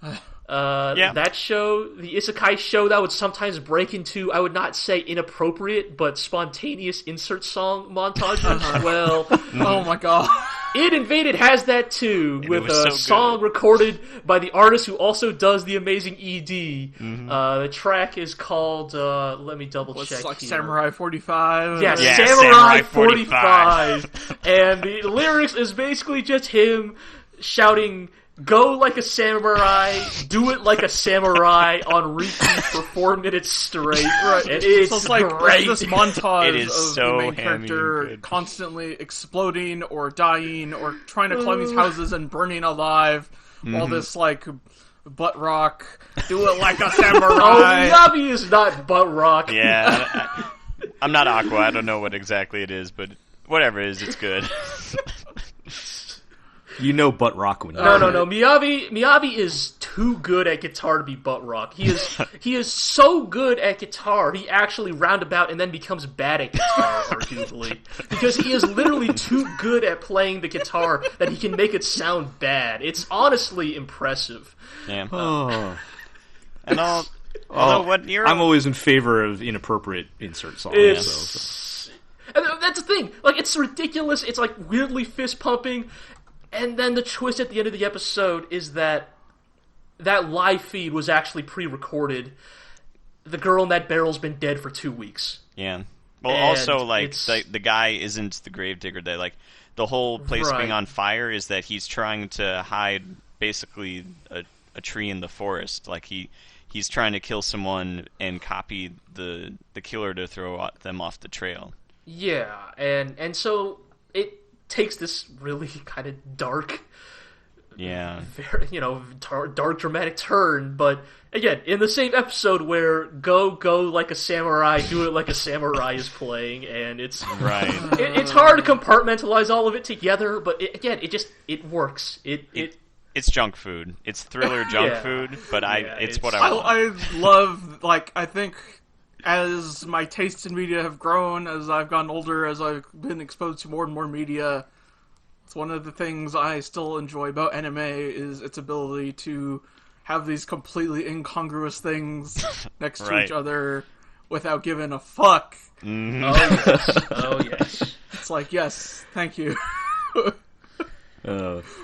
Yeah. That show, the isekai show that would sometimes break into, I would not say inappropriate, but spontaneous insert song montages. Well, oh my god. It Invaded has that too, with a song recorded by the artist who also does the amazing ED. Mm-hmm. The track is called, let me double check it's like here. Samurai 45? Yeah, Samurai 45. And the lyrics is basically just him shouting, "Go like a samurai, do it like a samurai" on repeat for 4 minutes straight. Right. And it's like great. This montage it is of so the main character constantly exploding or dying or trying to climb these houses and burning alive while this like butt rock, do it like a samurai. Miyabi is not butt rock. Yeah, I'm not Aqua. I don't know what exactly it is, but whatever it is, it's good. You know butt rock when you No. Miyabi is too good at guitar to be butt rock. He is so good at guitar, he actually roundabout and then becomes bad at guitar, arguably. Because he is literally too good at playing the guitar that he can make it sound bad. It's honestly impressive. Yeah. And what you're... I'm always in favor of inappropriate insert songs. And that's the thing. Like, it's ridiculous. It's like weirdly fist pumping. And then the twist at the end of the episode is that live feed was actually pre-recorded. The girl in that barrel's been dead for 2 weeks. Yeah. Well, and also, like, the guy isn't the Gravedigger. That, like, the whole place being on fire is that he's trying to hide, basically, a tree in the forest. Like, he's trying to kill someone and copy the killer to throw them off the trail. Yeah, and so it takes this really kind of dark, very, dark dramatic turn. But again, in the same episode where go like a samurai, do it like a samurai is playing, and it's right. It's hard to compartmentalize all of it together, but it works. It's junk food. It's thriller junk food, but it's what I want. I love, like, I think as my tastes in media have grown, as I've gotten older, as I've been exposed to more and more media, it's one of the things I still enjoy about anime is its ability to have these completely incongruous things next to each other, without giving a fuck. Mm-hmm. Oh yes. Oh yes. It's like, yes, thank you.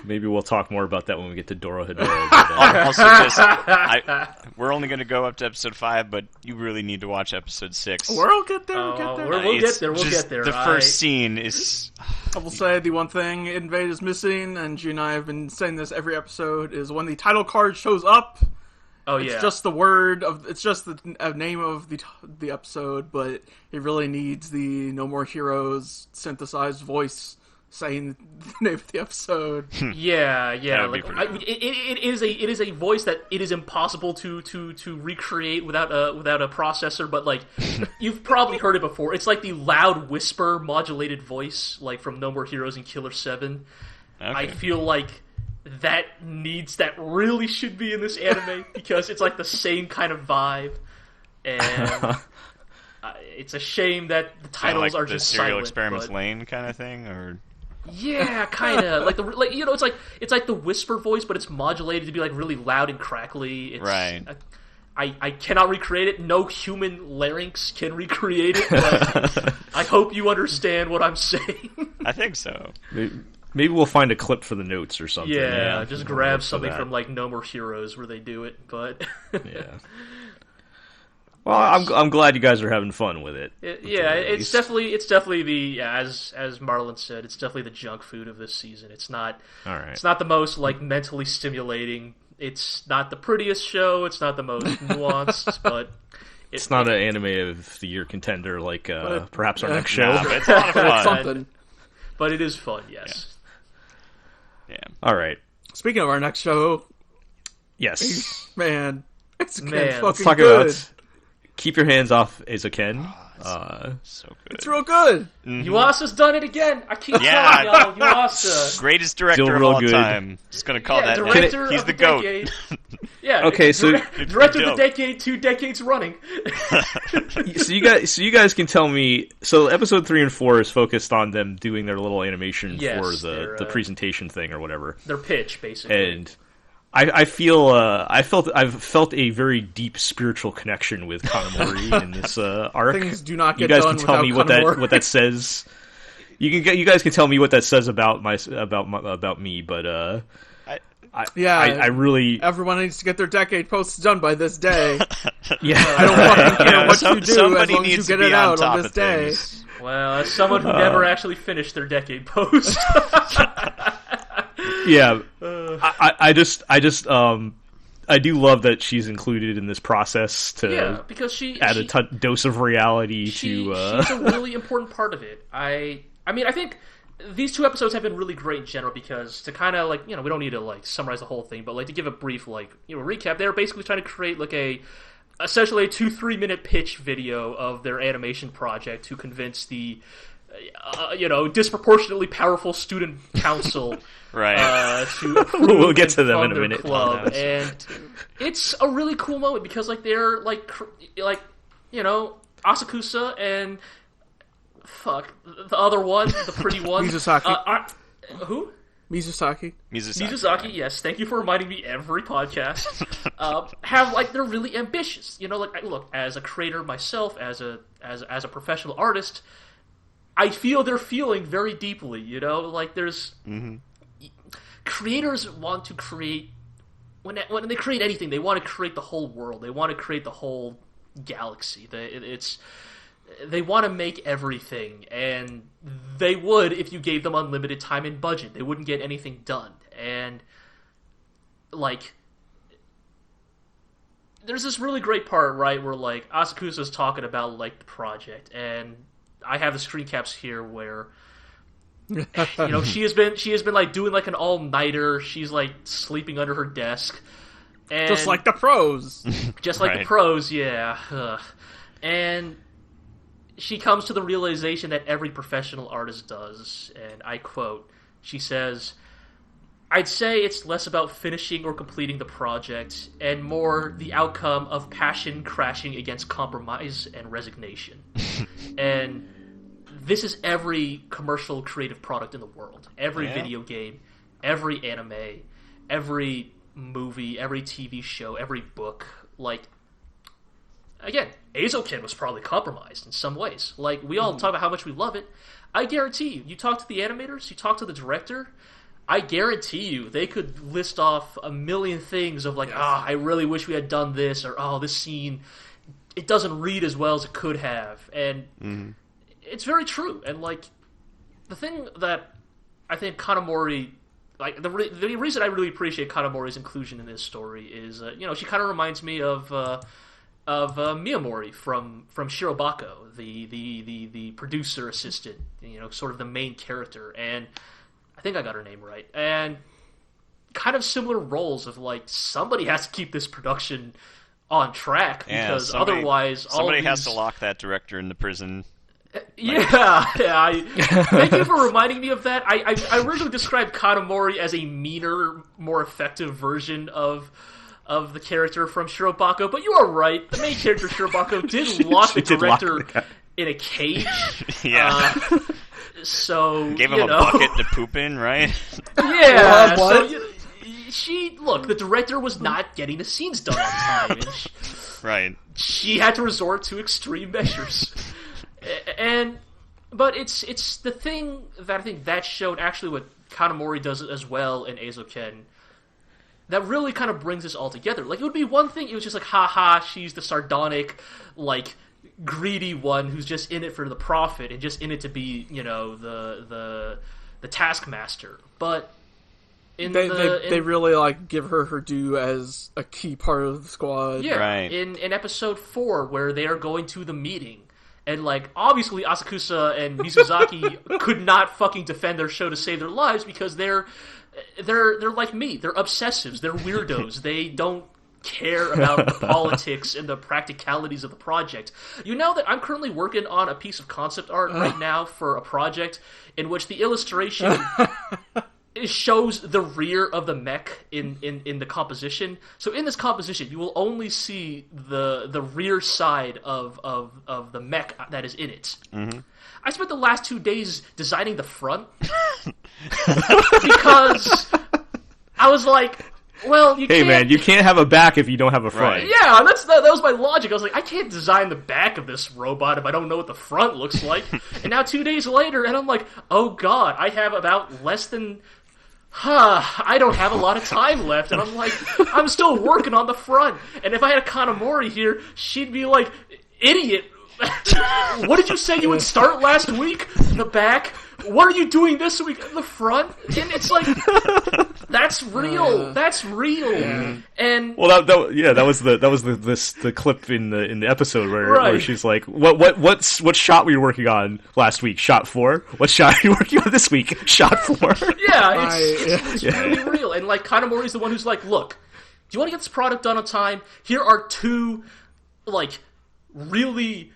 Maybe we'll talk more about that when we get to Dorohedoro. Also, we're only going to go up to episode 5, but you really need to watch episode 6. We'll get there. We'll get there. We'll get there. We'll get there. The first scene is. I will say the one thing Invade is missing, and Gee and I have been saying this every episode, is when the title card shows up. Oh yeah. It's just the word of. It's just the name of the episode, but it really needs the No More Heroes synthesized voice saying the name of the episode. Yeah. Like it it is a voice that it is impossible to recreate without a processor. But like you've probably heard it before. It's like the loud whisper modulated voice, like from No More Heroes and Killer 7. Okay. I feel like that really should be in this anime because it's like the same kind of vibe, and it's a shame that the titles are just Serial silent. Experiments but... Lane kind of thing, or yeah, kind of like it's like the whisper voice, but it's modulated to be like really loud and crackly. It's, right. I cannot recreate it. No human larynx can recreate it. But I hope you understand what I'm saying. I think so. Maybe we'll find a clip for the notes or something. Yeah, just grab something that. from like No More Heroes where they do it. But yeah. Well, I'm glad you guys are having fun with it. It's definitely the as Marlon said, it's definitely the junk food of this season. It's not all right. It's not the most like mentally stimulating. It's not the prettiest show. It's not the most nuanced, but it's not an anime of the year contender like perhaps our next show. But it's a lot of fun. Something. But it is fun, yes. Yeah. All right. Speaking of our next show, Yes. man, it's Man. fucking Let's talk good. about Keep Your Hands Off Eizouken. So good. It's real good. Yuasa's done it again. I keep Yeah. telling y'all, Yuasa. Greatest director Still of real all good. time. Just gonna call that. Director He's of the goat. decade. Yeah. Okay, so- director of the dope. decade, 2 decades running. So you guys can tell me. So episode 3 and 4 is focused on them doing their little animation Yes, for their, the presentation thing or whatever. Their pitch, basically. And I've felt a very deep spiritual connection with Kanamori in this arc. Things do not You get guys done can tell me what without that says. You guys can tell me what that says about me, but I really Everyone needs to get their decade posts done by this day. yeah. I don't fucking care what you do as somebody long as you needs get to be it out on top on this of day. things. Well, as someone who never actually finished their decade post. Yeah, I do love that she's included in this process to because she add a dose of reality to. She's a really important part of it. I mean, I think these 2 episodes have been really great in general because to kind of like we don't need to like summarize the whole thing, but like to give a brief recap, they're basically trying to create like essentially a 2-3 minute pitch video of their animation project to convince the disproportionately powerful student council. Right. To We'll get to and them fund in a their minute. club. And it's a really cool moment because like they're like Asakusa and the other one, the pretty one, Misaki. Who? Mizusaki. Misaki, yes. Thank you for reminding me every podcast. Have like they're really ambitious. Look, as a creator myself, as a professional artist, I feel they're feeling very deeply. Like there's creators want to create when they create anything, they want to create the whole world. They want to create the whole galaxy. They want to make everything, and they would if you gave them unlimited time and budget. They wouldn't get anything done. And like there's this really great part, right, where like Asakusa's talking about like the project, and I have the screen caps here where she has been like doing like an all-nighter. She's like sleeping under her desk, and Just like the pros. just like the pros, yeah. Ugh. And she comes to the realization that every professional artist does, and I quote, she says, "I'd say it's less about finishing or completing the project, and more the outcome of passion crashing against compromise and resignation." And this is every commercial creative product in the world. Every video game, every anime, every movie, every TV show, every book. Like, again, Eizouken was probably compromised in some ways. Like, we all talk about how much we love it. I guarantee you talk to the animators, you talk to the director, I guarantee you they could list off a million things of like, I really wish we had done this, or this scene, it doesn't read as well as it could have. And it's very true. And like, the thing that I think Kanamori, like the reason I really appreciate Kanamori's inclusion in this story is, she kind of reminds me of Miyamori from Shirobako, the producer assistant, sort of the main character, and I think I got her name right. And kind of similar roles of like, somebody has to keep this production on track because otherwise somebody has to lock that director in the prison. Thank you for reminding me of that. I originally described Kanamori as a meaner, more effective version of the character from Shirobako, but you are right. The main character of Shirobako did lock the director in a cage. So gave him a bucket to poop in, right? Yeah. The director was not getting the scenes done on time. Right. She had to resort to extreme measures. But it's the thing that I think that showed actually what Kanamori does as well in Eizouken that really kind of brings this all together. Like, it would be one thing, it was just like, haha, she's the sardonic, like, greedy one who's just in it for the profit and just in it to be, the taskmaster. But they really like give her due as a key part of the squad. Yeah, right. In episode 4 where they are going to the meeting. And, like, obviously Asakusa and Mizuzaki could not fucking defend their show to save their lives because they're like me. They're obsessives. They're weirdos. They don't care about the politics and the practicalities of the project. You know that I'm currently working on a piece of concept art right now for a project in which the illustration shows the rear of the mech in the composition. So in this composition, you will only see the rear side of the mech that is in it. Mm-hmm. I spent the last 2 days designing the front because I was like, well, you can't... man, you can't have a back if you don't have a front. Right. Yeah, that was my logic. I was like, I can't design the back of this robot if I don't know what the front looks like. And now 2 days later, and I'm like, oh god, I have about less than... I don't have a lot of time left, and I'm like, I'm still working on the front. And if I had a Kanamori here, she'd be like, idiot, what did you say you would start last week? The back? What are you doing this week? The front? And it's like, that's real. That's real. Yeah. And that was the clip in the episode where she's like, what shot were you working on last week? Shot 4. What shot are you working on this week? Shot 4. Yeah, it's really real. And like, Kanamori's the one who's like, look, do you want to get this product done on time? Here are 2 like really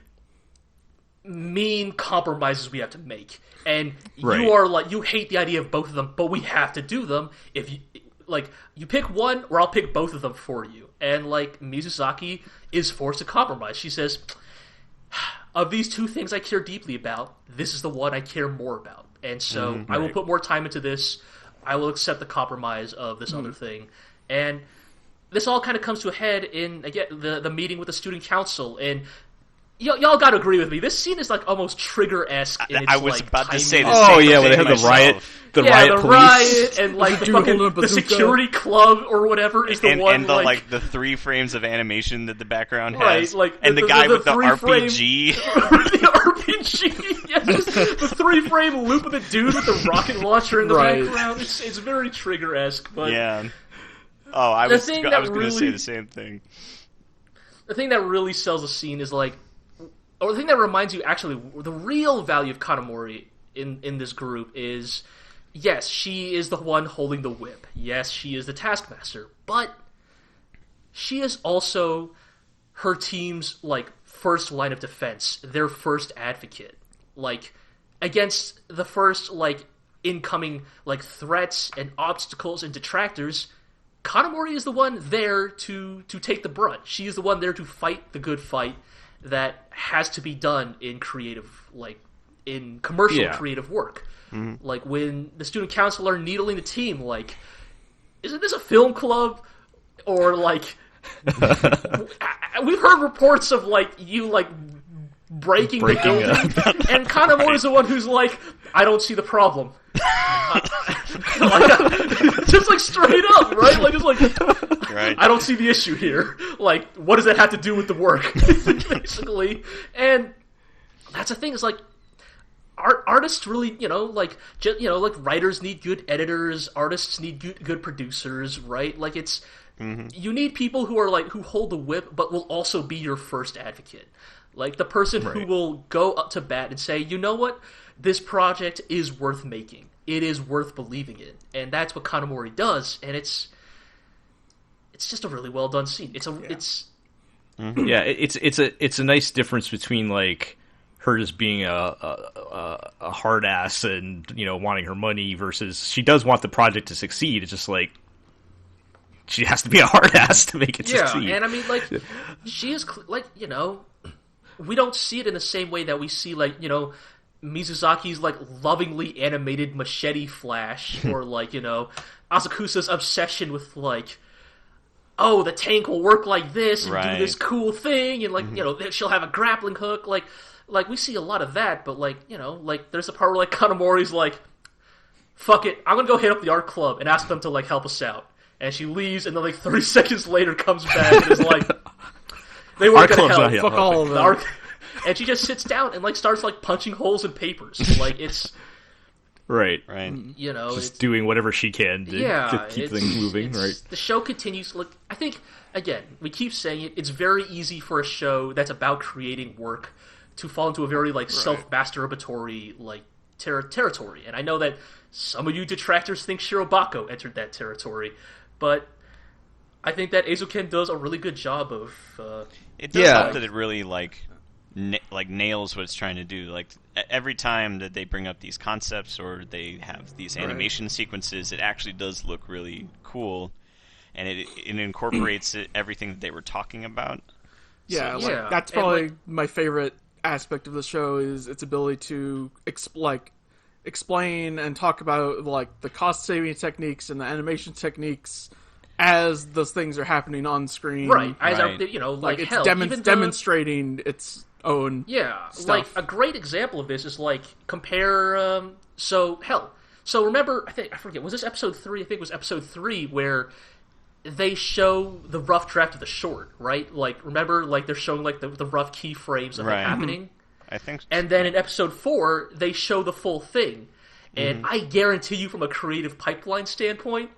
mean compromises we have to make. And you are like, you hate the idea of both of them, but we have to do them. If you you pick one, or I'll pick both of them for you. And like, Mizusaki is forced to compromise. She says, of these 2 things I care deeply about, this is the one I care more about. And so I will put more time into this. I will accept the compromise of this other thing. And this all kind of comes to a head in, again, the meeting with the student council. And y'all gotta agree with me. This scene is like almost Trigger-esque. I was about to say this. Oh yeah, when they have the riot, the police, riot, and like the security club or whatever is the one. And the 3 frames of animation that the background has, like and the guy with the RPG, the RPG, yeah, just the 3-frame loop of the dude with the rocket launcher in the background. It's very Trigger-esque, but yeah. Oh, I was going to say the same thing. The thing that really sells the scene is like. Or the thing that reminds you, actually, the real value of Kanamori in this group is, yes, she is the one holding the whip. Yes, she is the taskmaster. But she is also her team's, like, first line of defense. Their first advocate. Like, against the first, like, incoming, like, threats and obstacles and detractors, Kanamori is the one there to take the brunt. She is the one there to fight the good fight that has to be done in creative, like, in commercial creative work. Mm-hmm. Like, when the student council are needling the team, like, isn't this a film club? Or, like, We've heard reports of like you like breaking the building, and Kanamori is the one who's like, I don't see the problem. Just like straight up, right? Like it's like, Right. I don't see the issue here. Like, what does that have to do with the work, basically? And that's the thing. Is like, artists really, like writers need good editors, artists need good producers, right? Like it's you need people who are like who hold the whip, but will also be your first advocate. Like the person who will go up to bat and say, you know what, this project is worth making. It is worth believing in, and that's what Kanamori does. And it's just a really well done scene. It's a nice difference between like her just being a hard ass and wanting her money versus she does want the project to succeed. It's just like she has to be a hard ass to make it succeed. Yeah, and I mean like she is like we don't see it in the same way that we see like Mizusaki's like lovingly animated Machete Flash or like Asakusa's obsession with like, oh, the tank will work like this and do this cool thing and like she'll have a grappling hook like we see a lot of that, but like like there's a part where like Kanamori's like, fuck it, I'm gonna go hit up the art club and ask them to like help us out, and she leaves and then like 30 seconds later comes back and is like, they weren't gonna help, fuck all of them. And she just sits down and like starts like punching holes in papers. Like it's right. Just doing whatever she can to keep things moving. Right. The show continues. Like I think again, we keep saying it. It's very easy for a show that's about creating work to fall into a very like self-masturbatory like territory. And I know that some of you detractors think Shirobako entered that territory, but I think that Eizouken does a really good job of. It does help that it really like nails what it's trying to do. Like every time that they bring up these concepts or they have these animation sequences, it actually does look really cool, and it incorporates everything that they were talking about. Yeah, so, that's probably my favorite aspect of the show is its ability to explain and talk about like the cost saving techniques and the animation techniques as those things are happening on screen. Right. As like it's demonstrating its own stuff. Like a great example of this is like compare so remember I forget, was this episode 3? I think it was episode 3 where they show the rough draft of the short, right? Like remember like they're showing like the rough keyframes of it happening. I think so. And then in episode 4 they show the full thing. And I guarantee you from a creative pipeline standpoint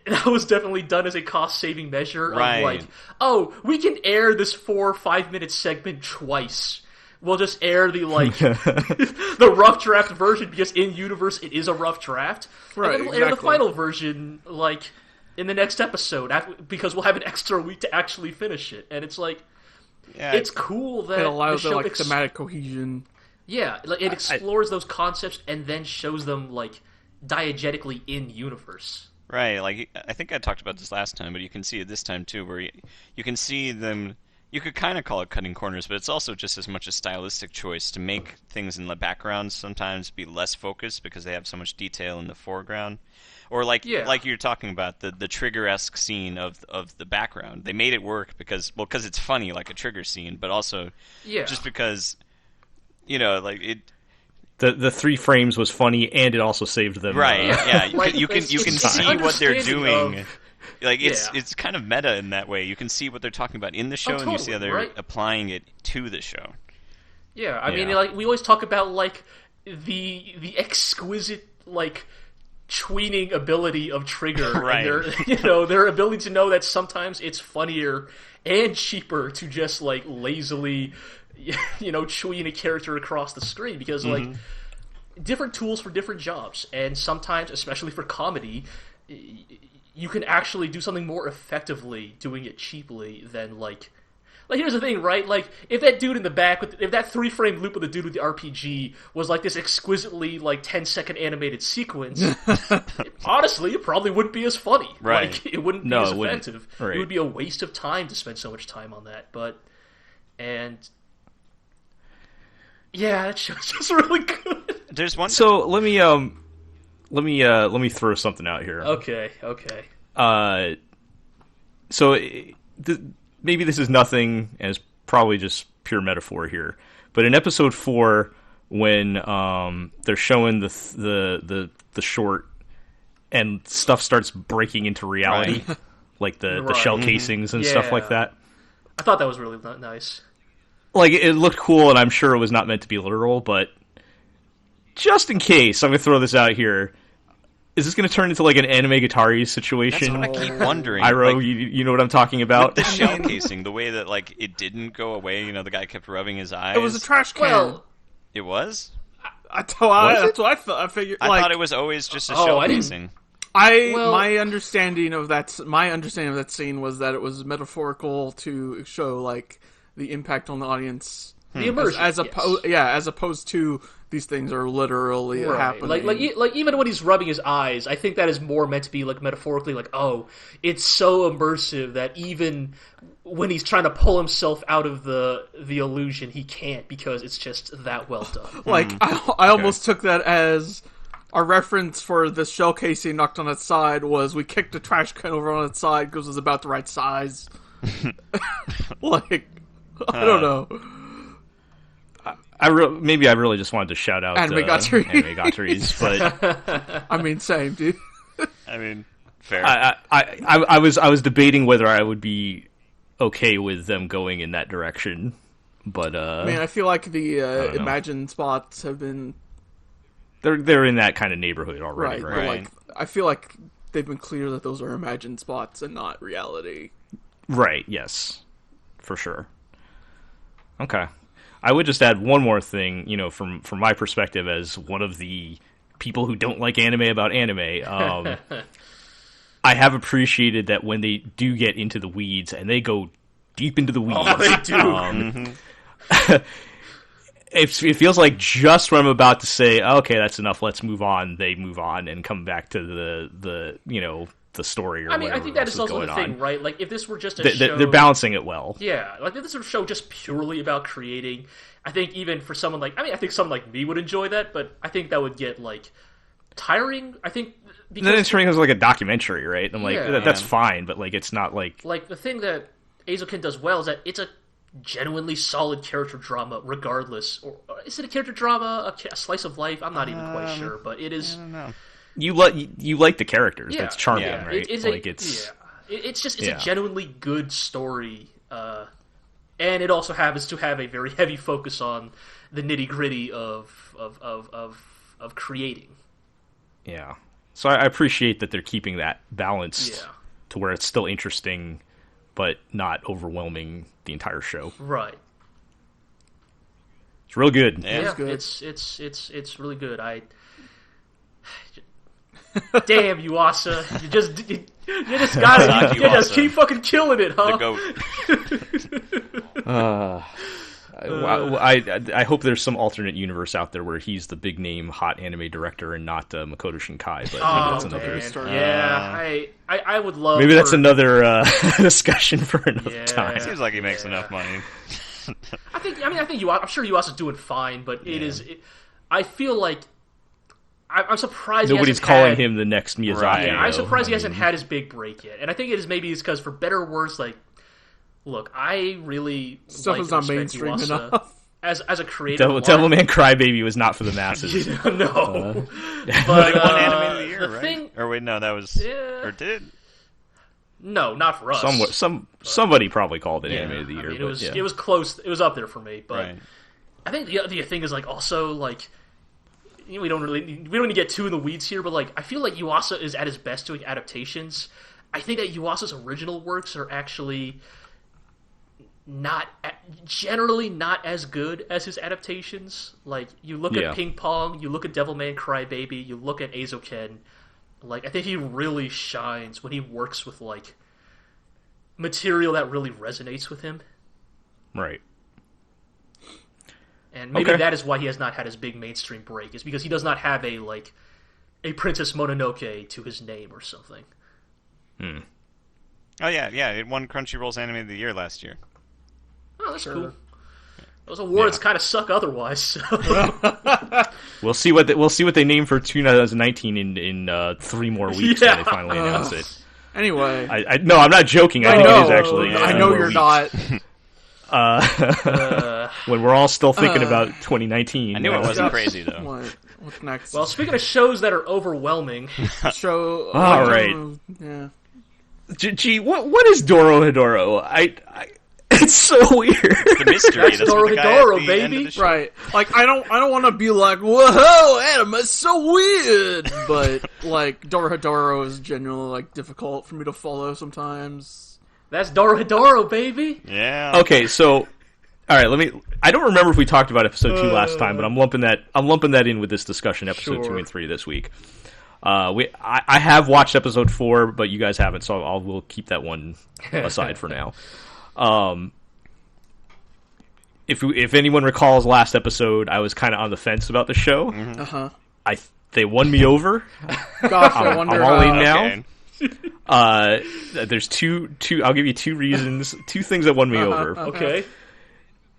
that was definitely done as a cost-saving measure of like, oh, we can air this 4 or 5 minute segment twice. We'll just air the like the rough draft version because in universe it is a rough draft. Right, and then we'll air the final version like in the next episode because we'll have an extra week to actually finish it. And it's like, it's cool that it allows the show thematic cohesion. Yeah, like it explores those concepts and then shows them like diegetically in universe. Right, like, I think I talked about this last time, but you can see it this time, too, where you can see them. You could kind of call it cutting corners, but it's also just as much a stylistic choice to make things in the background sometimes be less focused because they have so much detail in the foreground. Or like you're talking about, the Trigger-esque scene of the background. They made it work because it's funny, like a Trigger scene, but also just because, like, it... The 3 frames was funny, and it also saved them. Right? Yeah, like, you can see what they're doing. Like it's kind of meta in that way. You can see what they're talking about in the show, and you see how they're applying it to the show. Yeah, I mean, like we always talk about like the exquisite like tweening ability of Trigger, right? And their ability to know that sometimes it's funnier and cheaper to just like lazily. Chewing a character across the screen because like different tools for different jobs, and sometimes, especially for comedy, you can actually do something more effectively doing it cheaply than like here's the thing, right? Like if that dude in the back if that 3-frame loop of the dude with the RPG was like this exquisitely like 10-second animated sequence, honestly, it probably wouldn't be as funny. Right? Like, it wouldn't be as effective. Right. It would be a waste of time to spend so much time on that. Yeah, that show's just really good. There's one. So let me throw something out here. Okay. so maybe this is nothing, and it's probably just pure metaphor here. But in episode 4, when they're showing the short, and stuff starts breaking into reality, Right. like the shell casings and stuff like that. I thought that was really nice. Like, it looked cool, and I'm sure it was not meant to be literal, but just in case, I'm going to throw this out here. Is this going to turn into, like, an anime Guitari situation? That's what I keep wondering. Iro, like, you know what I'm talking about? the shell casing, the way that, like, it didn't go away, you know, the guy kept rubbing his eyes. It was a trash can. Well, It was? That's what I thought. I figured. I like, thought it was always just a Oh, shell I didn't- casing. my understanding of that scene was that it was metaphorical to show like the impact on the audience, the immersion, as opposed to these things are literally happening. Like even when he's rubbing his eyes, I think that is more meant to be like metaphorically, like, oh, it's so immersive that even when he's trying to pull himself out of the illusion, he can't because it's just that well done. Like I almost took that as a reference for the shell casing knocked on its side was we kicked a trash can over on its side because it was about the right size. Like, I don't know. Maybe I really just wanted to shout out Anime Gatories, but I mean, same, dude. I mean, fair. I was debating whether I would be okay with them going in that direction, but I mean, I feel like the Imagine spots have been they're in that kind of neighborhood already, right? right? But like, I feel like they've been clear that those are Imagine spots and not reality. Right. Yes, for sure. Okay. I would just add one more thing, you know, from my perspective as one of the people who don't like anime about anime. I have appreciated that when they do get into the weeds, and they go deep into the weeds. Oh, they do. It feels like just when I'm about to say, okay, that's enough, let's move on, they move on and come back to the you know, the story or whatever. I think that is also the thing, right? Like, if this were just a show... They're balancing it well. Yeah, like, if this were a show just purely about creating, I think even for someone like... I think someone like me would enjoy that, but I think that would get, like, tiring. I think... Because, then it's turning into, like, a documentary, right? I'm like, Yeah. that's fine, but, like, it's not, like... Like, the thing that Eizouken does well is that it's a genuinely solid character drama, regardless. Or is it a character drama, a slice of life? I'm not even quite sure, but it is... I don't know. You like the characters. Yeah. That's charming, Yeah. right? It's a genuinely good story, and it also happens to have a very heavy focus on the nitty gritty of creating. Yeah. So I appreciate that they're keeping that balanced Yeah. to where it's still interesting, but not overwhelming the entire show. Right. It's real good. Yeah. Yeah, it's really good. Damn, Yuasa, you just got it. Misaki You just Yuasa. keep fucking killing it, huh? The goat. I hope there's some alternate universe out there where he's the big name hot anime director and not Makoto Shinkai. But maybe that's another. Man. story. Yeah, I would love. Maybe that's another discussion for another Yeah. time. Seems like he makes enough money. I think I'm sure Yuasa's doing fine, but I feel like I'm surprised. Nobody's he hasn't calling had, him the next Miyazaki. Right. Yeah, I'm though. surprised he hasn't had his big break yet, and I think it is maybe it's because for better or worse, like, look, I really Stuff like is and not respect mainstream Yuasa enough. as a creator. Devilman Crybaby was not for the masses. No, But but it won Anime of the Year, the right? thing, Or wait, no, that was... Yeah. Or did it? no, not for us. Somebody probably called it Anime of the Year. I mean, but it was close. It was up there for me, but Right. I think the thing is, like, also, like, we don't need to get too in the weeds here, but, like, I feel like Yuasa is at his best doing adaptations. I think that Yuasa's original works are actually generally not as good as his adaptations. Like, you look at Ping Pong, you look at Devilman Crybaby, you look at Eizouken. Like, I think he really shines when he works with, like, material that really resonates with him. Right. And maybe that is why he has not had his big mainstream break, is because he does not have a Princess Mononoke to his name or something. Oh, yeah, it won Crunchyroll's Anime of the Year last year. Oh, that's cool. Those awards kind of suck otherwise. So. We'll see what they name for 2019 in 3 more weeks when they finally announce it. Anyway, No, I'm not joking. I think it is actually. I know you're not. When we're all still thinking about 2019. I knew it wasn't crazy though. What's next? Well, speaking of shows that are overwhelming, show. All right. Yeah. Gee, what is Dorohedoro? It's so weird. The mystery. That's Dorohedoro, baby. Right. Like I don't want to be like, whoa, anime's so weird, but like Dorohedoro is genuinely like difficult for me to follow sometimes. That's Dorohedoro, baby. Yeah. Okay, so all right, I don't remember if we talked about episode 2 last time, but I'm lumping that in with this discussion, episode 2 and 3 this week. I have watched episode 4, but you guys haven't, so we'll keep that one aside for now. If anyone recalls last episode, I was kind of on the fence about the show. Mm-hmm. They won me over. Gosh, I wonder. I'm all in now. Okay. There's two. I'll give you 2 reasons. 2 things that won me over. Okay.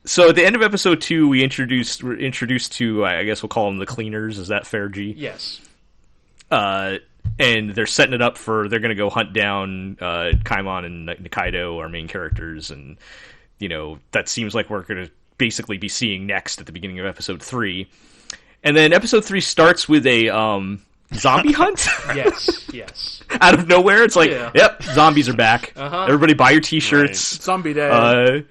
So at the end of episode 2, we're introduced to, I guess we'll call them the cleaners. Is that fair, G? Yes. And they're setting it up for they're going to go hunt down Kaimon and Nikaido, our main characters, and that seems like we're going to basically be seeing next at the beginning of episode 3. And then episode 3 starts with a zombie hunt. Yes. Out of nowhere, it's like, yep, zombies are back. Everybody buy your t-shirts. Right. Zombie day.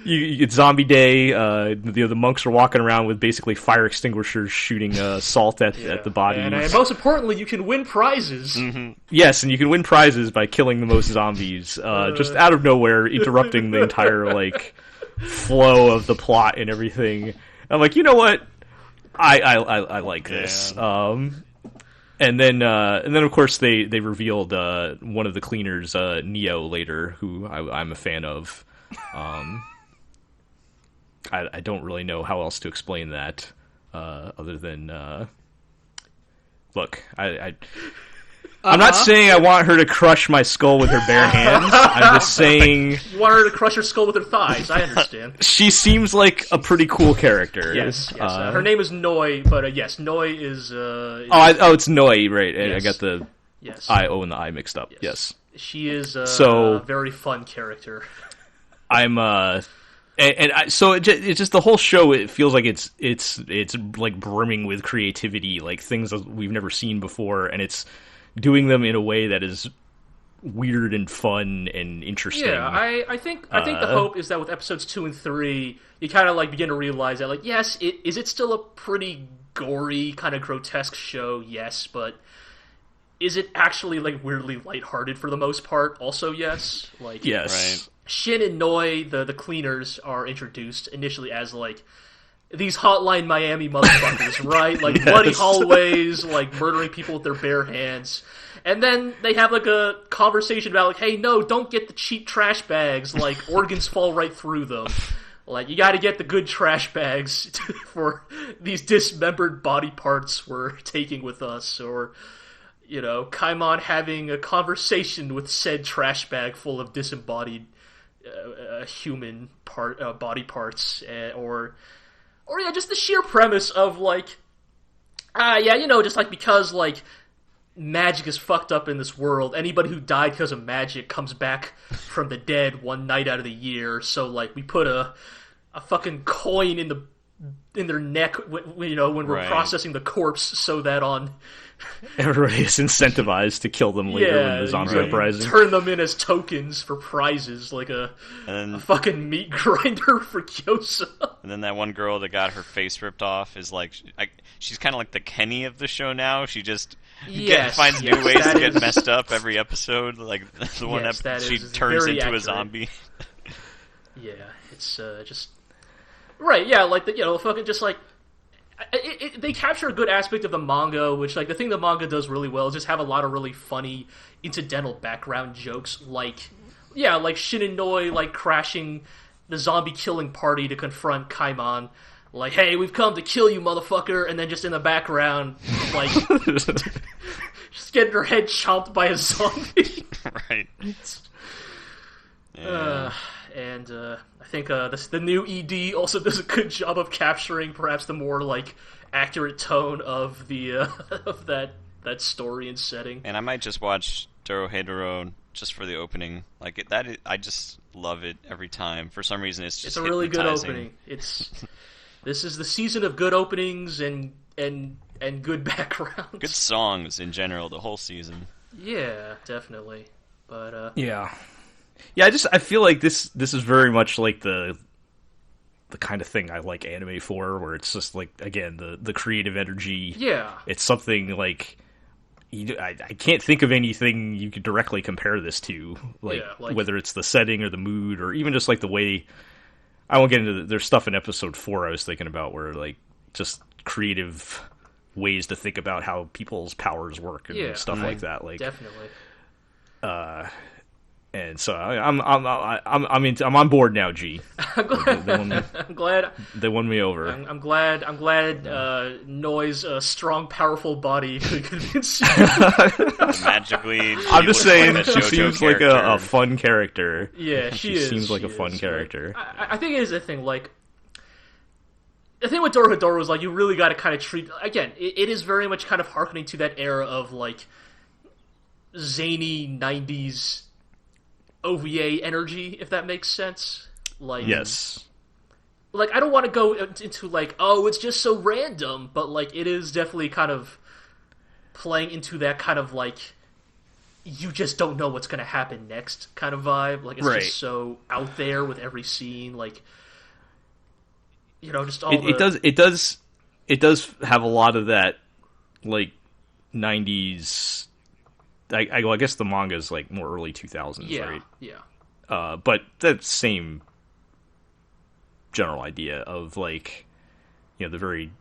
It's zombie day. The monks are walking around with basically fire extinguishers shooting salt at the bodies. And most importantly, you can win prizes. Mm-hmm. Yes, and you can win prizes by killing the most zombies. Just out of nowhere, interrupting the entire flow of the plot and everything. I'm like, you know what? I like this. And then of course they revealed one of the cleaners, Neo, later, who I'm a fan of. I don't really know how else to explain that, other than look, I'm not saying I want her to crush my skull with her bare hands. I'm just saying You want her to crush her skull with her thighs. I understand. she seems like a pretty cool character. Yes. Her name is Noi, but yes, Noi is. It's Noi, right? Yes. I got the I-O and the I mixed up. Yes. She is a very fun character. So it's just the whole show. It feels like it's like brimming with creativity, like things that we've never seen before, and it's doing them in a way that is weird and fun and interesting. Yeah, I think the hope is that with episodes 2 and 3, you kind of begin to realize that yes, is it still a pretty gory kind of grotesque show? Yes, but is it actually weirdly lighthearted for the most part? Also, yes. Yes. Right. Shin and Noi, the cleaners, are introduced initially as these Hotline Miami motherfuckers, right? Yes. Bloody hallways, murdering people with their bare hands. And then they have a conversation about hey, no, don't get the cheap trash bags, organs fall right through them. You gotta get the good trash bags for these dismembered body parts we're taking with us, or Kaimon having a conversation with said trash bag full of disembodied human body parts, or just the sheer premise of because magic is fucked up in this world. Anybody who died because of magic comes back from the dead one night out of the year. So we put a fucking coin in their neck, when we're processing the corpse, so that everybody is incentivized to kill them later when the zombie uprising. Turn them in as tokens for prizes, a fucking meat grinder for Kyosa. And then that one girl that got her face ripped off is she's kind of like the Kenny of the show now. She just finds new ways to get messed up every episode. The one episode she turns into a zombie. Yeah, it's just right. Yeah, fucking just they capture a good aspect of the manga, which the thing the manga does really well is just have a lot of really funny incidental background jokes, Shin and Noi crashing the zombie killing party to confront Kaimon, hey, we've come to kill you, motherfucker, and then just in the background just getting her head chomped by a zombie. Right. Yeah. And I think the new ED also does a good job of capturing perhaps the more accurate tone of the of that story and setting. And I might just watch Dorohedoro just for the opening. Like I just love it every time. For some reason, it's just a really good hypnotizing. opening. This is the season of good openings and good backgrounds. Good songs in general, the whole season. Yeah, definitely. But Yeah. I feel like this is very much like the kind of thing I like anime for, where it's just like, again, the creative energy. yeah, It's something like I can't think of anything you could directly compare this to, like whether it's the setting or the mood or even just like the way. I won't get into there's stuff in episode 4 I was thinking about where like just creative ways to think about how people's powers work and stuff like that. Like definitely. And so I'm on board now, G. I'm glad. They won me over. I'm glad. Noi's strong, powerful body could convince you. Magically, I'm just saying, like she seems like a fun character. Yeah, she is. Seems like she a fun is, character. I think it is a thing. Like, the thing with Dorohedoro is like you really got to kind of treat. Again, it is very much kind of harkening to that era of like zany '90s OVA energy, if that makes sense. Like, Yes. Like, I don't want to go into like, oh, it's just so random, but like it is definitely kind of playing into that kind of like you just don't know what's going to happen next kind of vibe. Like, it's just so out there with every scene. Like, you know, just all it does have a lot of that like 90s. I guess the manga is like more early 2000s, right? Yeah. But that same general idea of like, you know, the very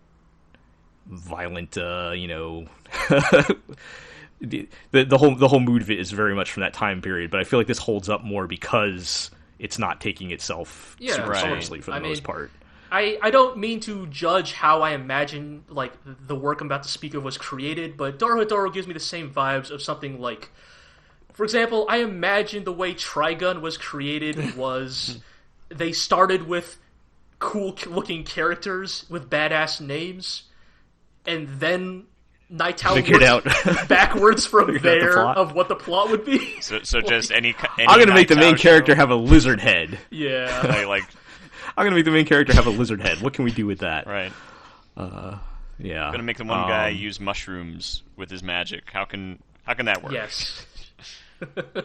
violent, you know, the whole mood of it is very much from that time period. But I feel like this holds up more because it's not taking itself super seriously for the most part. I don't mean to judge how I imagine like the work I'm about to speak of was created, but Dorohedoro gives me the same vibes of something like, for example, I imagine the way Trigun was created was they started with cool-looking characters with badass names, and then Night Owl figured out backwards from there the of what the plot would be. So just any I'm gonna make the main character show. have a lizard head. Yeah. like I'm gonna make the main character have a lizard head. What can we do with that? right. Yeah. Gonna make the one guy use mushrooms with his magic. How can that work? Yes.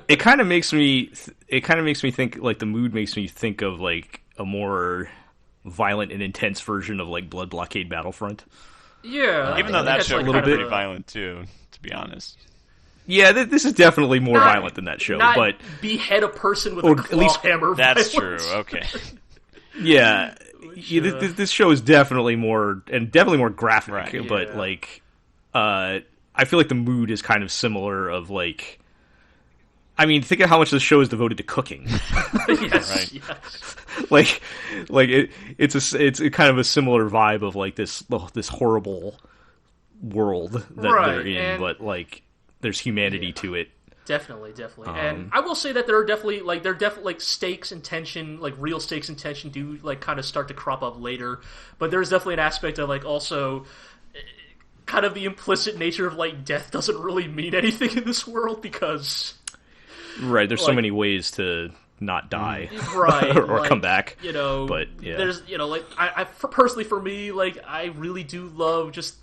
It kind of makes me think like the mood makes me think of like a more violent and intense version of like Blood Blockade Battlefront. Yeah. Even though that show was like pretty violent too, to be honest. Yeah, this is definitely more violent than that show, not but behead a person with or a at claw least hammer. That's violence. true. Okay. yeah, this show is definitely more graphic, Right. but like I feel like the mood is kind of similar of like, I mean, think of how much the show is devoted to cooking. Yes, Right. yes. like it's kind of a similar vibe of like this horrible world that they're in, and but like there's humanity to it. Definitely. And I will say that there are definitely like stakes and tension, like real stakes and tension do like kind of start to crop up later, but there's definitely an aspect of like also kind of the implicit nature of like death doesn't really mean anything in this world because Right, there's so many ways to not die, right, or like, come back. You know, but yeah. there's like personally for me, like I really do love just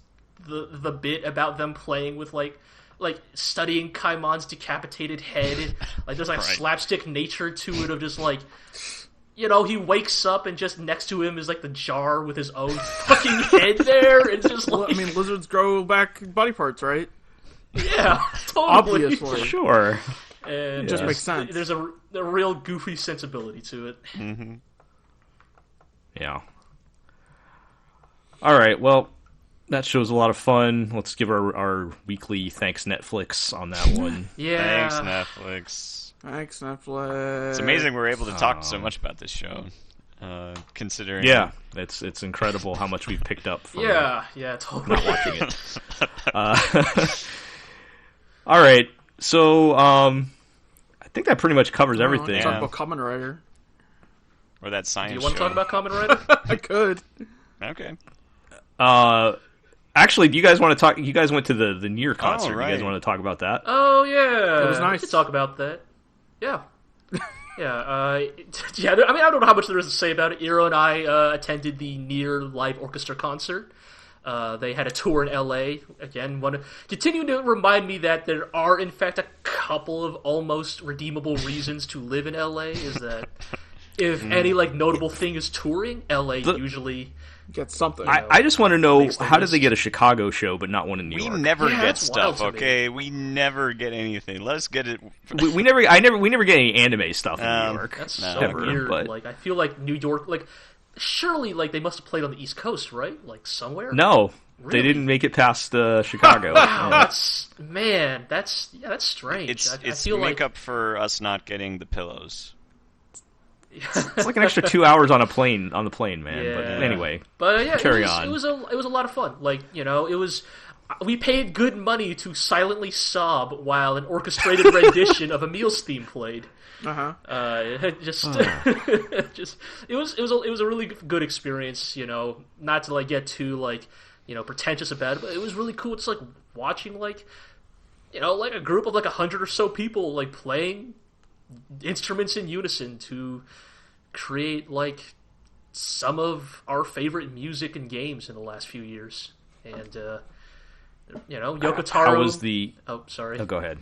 the bit about them playing with like studying Kaimon's decapitated head. Like there's like slapstick nature to it of just like, you know, he wakes up and just next to him is like the jar with his own fucking head there. It's just like, Well, I mean, lizards grow back body parts, right? yeah, totally. Obviously. Sure. And Just makes sense. There's a real goofy sensibility to it. Mm-hmm. Yeah. All right. Well, that show's a lot of fun. Let's give our weekly thanks Netflix on that one. Yeah. Thanks, Netflix. Thanks, Netflix. It's amazing we're able to talk so much about this show, considering. Yeah, it's incredible how much we've picked up from Yeah, totally. not watching it. All right. So, I think that pretty much covers everything. Talk about Kamen Rider. Or that science Do you show. want to talk about Kamen Rider? I could. Okay. Actually, do you guys want to talk? You guys went to the Nier concert. right. You guys want to talk about that? Oh yeah, It was nice. We could talk about that. Yeah. Yeah. I mean, I don't know how much there is to say about it. Iro and I attended the Nier live orchestra concert. They had a tour in LA. Again, continuing to remind me that there are, in fact, a couple of almost redeemable reasons to live in LA. Is that if any notable thing is touring, LA usually Get something. I just want to know, Makes the how did list. they get a Chicago show but not one in New We York? never Yeah, get that's wild stuff, to me. okay? We never get anything. Let's get it. we never get any anime stuff in New York. That's No. so Never, weird. but- Like, I feel like New York, surely, they must have played on the East Coast, right? Somewhere. No, Really? they didn't make it past Chicago. Wow, that's strange. It's I it's feel make like up for us not getting the pillows. It's like an extra 2 hours on the plane, man. Yeah. But anyway, But yeah, carry it was, on. It was a lot of fun. It was. We paid good money to silently sob while an orchestrated rendition of Emil's theme played. Uh-huh. It was a really good experience. Not to get too pretentious about it, but it was really cool. Just watching a group of 100 or so people playing instruments in unison to create some of our favorite music and games in the last few years. And Yoko Taro. how was the? Oh, sorry. Oh, go ahead.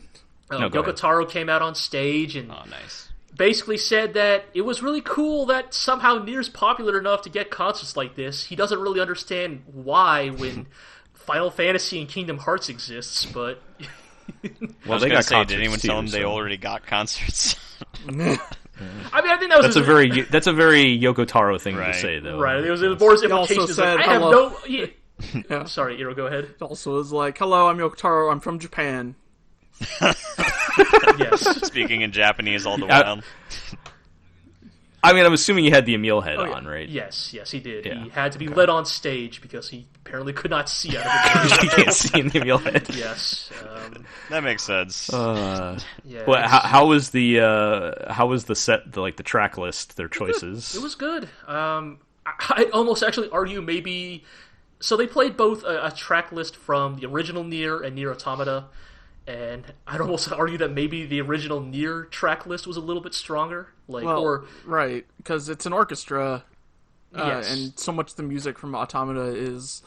Yoko go ahead. Taro came out on stage and Oh, nice. basically said that it was really cool that somehow Nier's popular enough to get concerts like this. He doesn't really understand why when Final Fantasy and Kingdom Hearts exists, but Well, they they got say, did concerts anyone too, tell them they so- already got concerts? I mean, I think that was That's a very Yoko Taro thing Right. to say, though. right. It was more He also implications. said, I have hello. no. Yeah. Sorry, Iro, go ahead. It also is hello, I'm Yoko Taro, I'm from Japan. Yes. Speaking in Japanese all the I- while. I mean, I'm assuming you had the Emil head Oh, yeah. on, right? Yes, he did. Yeah. He had to be led on stage because he apparently could not see out of You it. can't see in the Emil head. Yes. That makes sense. Yeah. Well, how was the set, the track list, their choices? It was good. I'd almost actually argue maybe. So they played both a track list from the original Nier and Nier Automata, and I'd almost argue that maybe the original Nier track list was a little bit stronger. Right, because it's an orchestra, Yes. and so much of the music from Automata is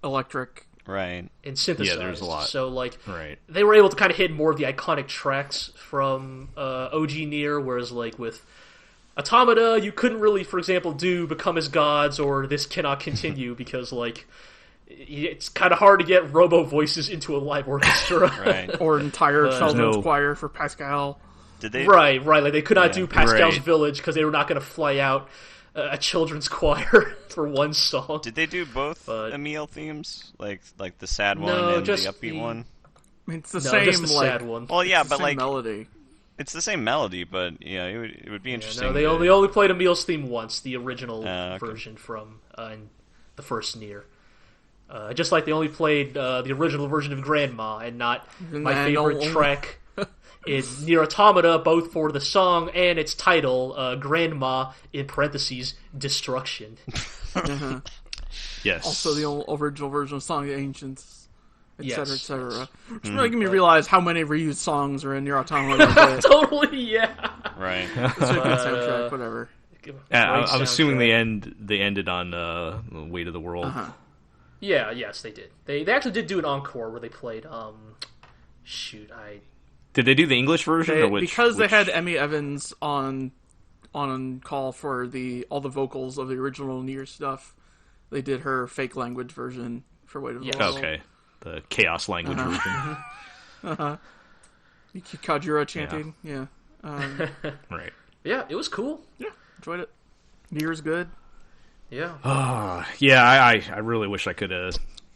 electric. Right. and synthesized. Yeah, there's a lot. So Right. they were able to kind of hit more of the iconic tracks from OG Nier, whereas with Automata, you couldn't really, for example, do Become as Gods or This Cannot Continue because it's kind of hard to get robo voices into a live orchestra. Right. Or entire children's no- choir for Pascal. Did they? Right. They could not Yeah. do Pascal's Right. Village because they were not going to fly out a children's choir for one song. Did they do both But- Emil themes, like the sad one No, and the just upbeat the- one? I mean, it's the No, same, just the sad one. Well, yeah, it's the but same melody. it's the same melody, but it would be interesting. No, they to- only played Emil's theme once, the original Okay. version from in the first Nier. Just like they only played the original version of Grandma and not my And favorite only- track in Nier Automata, both for the song and its title, Grandma, in parentheses, Destruction. Yes. Also, the original version of Song of the Ancients, etc., Yes, etc. Which really made me realize how many reused songs are in Nier Automata. But Totally, yeah. Right. it's a good soundtrack, whatever. I'm assuming Great they ended on Weight of the World. Uh-huh. Yeah, yes, they did. They actually did do an encore where they played, Did they do the English version or which? Because they which- had Emmy Evans on call for all the vocals of the original Nier stuff. They did her fake language version for Weight of the Yes. World. Okay, the chaos language version. Kajura chanting, yeah. Right. Yeah, it was cool. Yeah, enjoyed it. Nier's good. Yeah. Yeah, I really wish I could.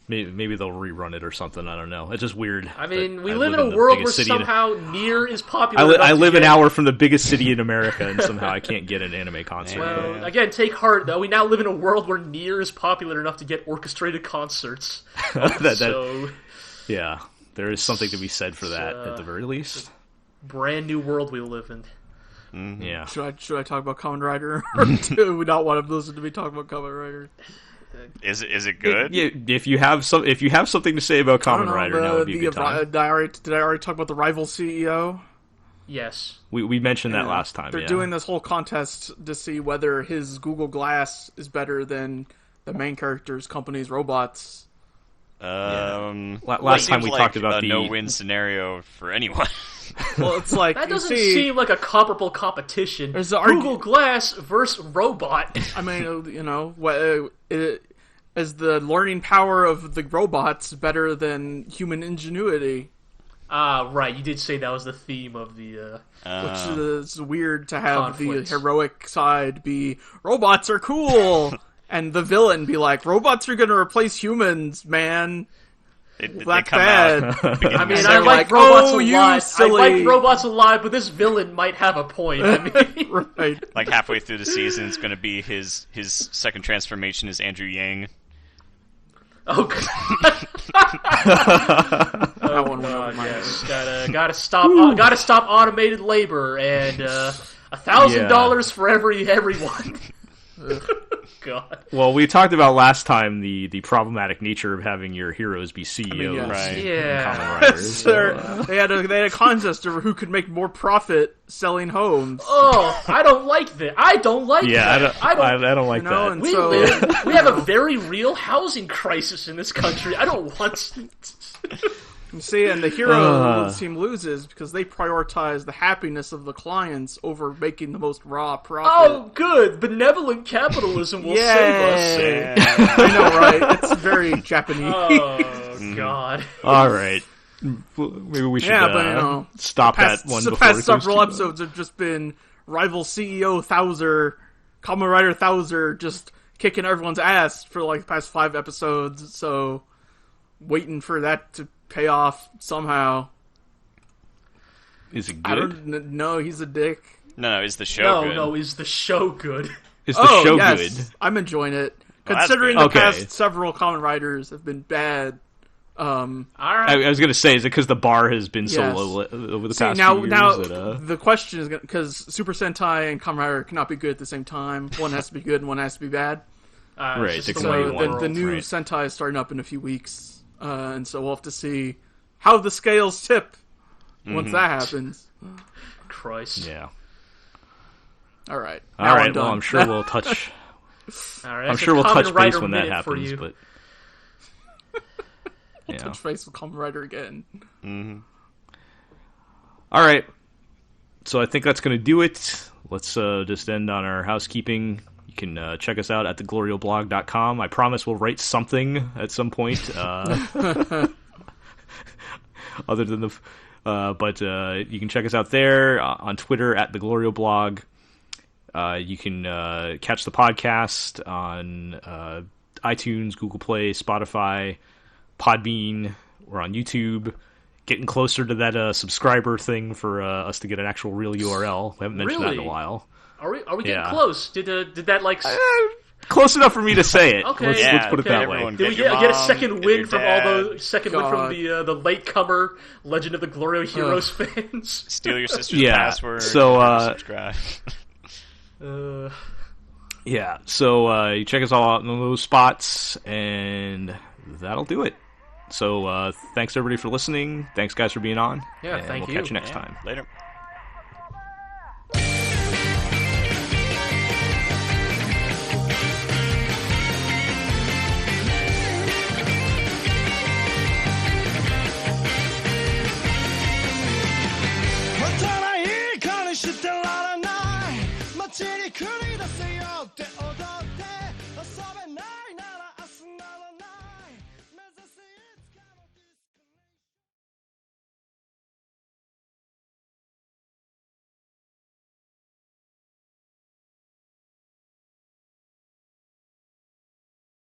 Maybe they'll rerun it or something. I don't know. It's just weird. I mean, that we I live in a the world where biggest city in- somehow Nier is popular. I enough live to an get- hour from the biggest city in America, and somehow I can't get an anime concert. Well, Yeah. again, take heart, though. We now live in a world where Nier is popular enough to get orchestrated concerts. So, Yeah, there is something to be said for that at the very least. brand new world we live in. Yeah. Should I talk about Kamen Rider, or do we not want to listen to me talk about Kamen Rider? Is it good? Yeah, if you have something to say about I don't Kamen know, Rider, now would be a good time. did I already talk about the rival CEO? Yes. We mentioned that last time. They're doing this whole contest to see whether his Google Glass is better than the main character's company's robots. Last time we talked about a no-win scenario for anyone. Well, it's like that doesn't seem like a comparable competition. There's the Google Glass versus robot. I mean, is the learning power of the robots better than human ingenuity? Right. You did say that was the theme of the. Which is weird to have conflicts. the heroic side be robots are cool, and the villain be like robots are going to replace humans, man. That's bad. I mean, I like robots alive. I like robots alive, but this villain might have a point. I mean, Right. Like halfway through the season, it's going to be his second transformation is Andrew Yang. oh god, yes. Gotta stop automated labor and $1,000 for everyone. God. Well, we talked about last time the problematic nature of having your heroes be CEOs. yes. Right. in Yeah. Kamen Riders. So, they had a contest over who could make more profit selling homes. Oh, I don't like that. I don't like Yeah, that. I don't like that. And We so, we have a very real housing crisis in this country. I don't want. see, and the hero team loses because they prioritize the happiness of the clients over making the most raw profit. Oh, good. Benevolent capitalism will save us. I know, right? It's very Japanese. Oh God. All right. Maybe we should stop that one The before past it goes several too episodes have just been rival CEO Thouser, Kamen Rider Thouser, just kicking everyone's ass for like the past 5 episodes. So, waiting for that to pay off somehow. Is it I good? don't know. He's a dick. No, is the show good? No, is the show good? Is the show yes, good? I'm enjoying it. Well, that's Considering good. the Okay. past several Kamen Riders have been bad. All right. I was going to say, is it because the bar has been so Yes. low over the See, past now, few years? now that, the question is because Super Sentai and Kamen Rider cannot be good at the same time. One has to be good and one has to be bad. Right, it's they just can the way only the one The world- new right. Sentai is starting up in a few weeks, and so we'll have to see how the scales tip once that happens. Christ. yeah. All right. All Now right. I'm done. Well, I'm sure we'll touch. All right, I'm that's sure a we'll Kamen touch base Rider when that minute for happens. you. But We'll yeah. touch base with Kamen Rider again. All right. So I think that's going to do it. Let's just end on our housekeeping. You can check us out at theglorioblog.com. I promise we'll write something at some point. Other than but you can check us out there on Twitter at theglorioblog. You can catch the podcast on iTunes, Google Play, Spotify, Podbean. We're on YouTube. Getting closer to that subscriber thing for us to get an actual real URL. We haven't mentioned that in a Really? while. Are we getting Yeah. close? Did that like? Close enough for me to say it. Okay. Let's put it okay. that Everyone way. Did we your get a mom, second get win your from dad. all the second win from God. the latecomer Legend of the GLORIO Heroes fans? Steal your sister's Yeah, password. so, never subscribe. Yeah, so you check us all out in those spots, and that'll do it. So thanks everybody for listening. Thanks guys for being on. Yeah, and thank we'll you. catch you next Yeah, time. later.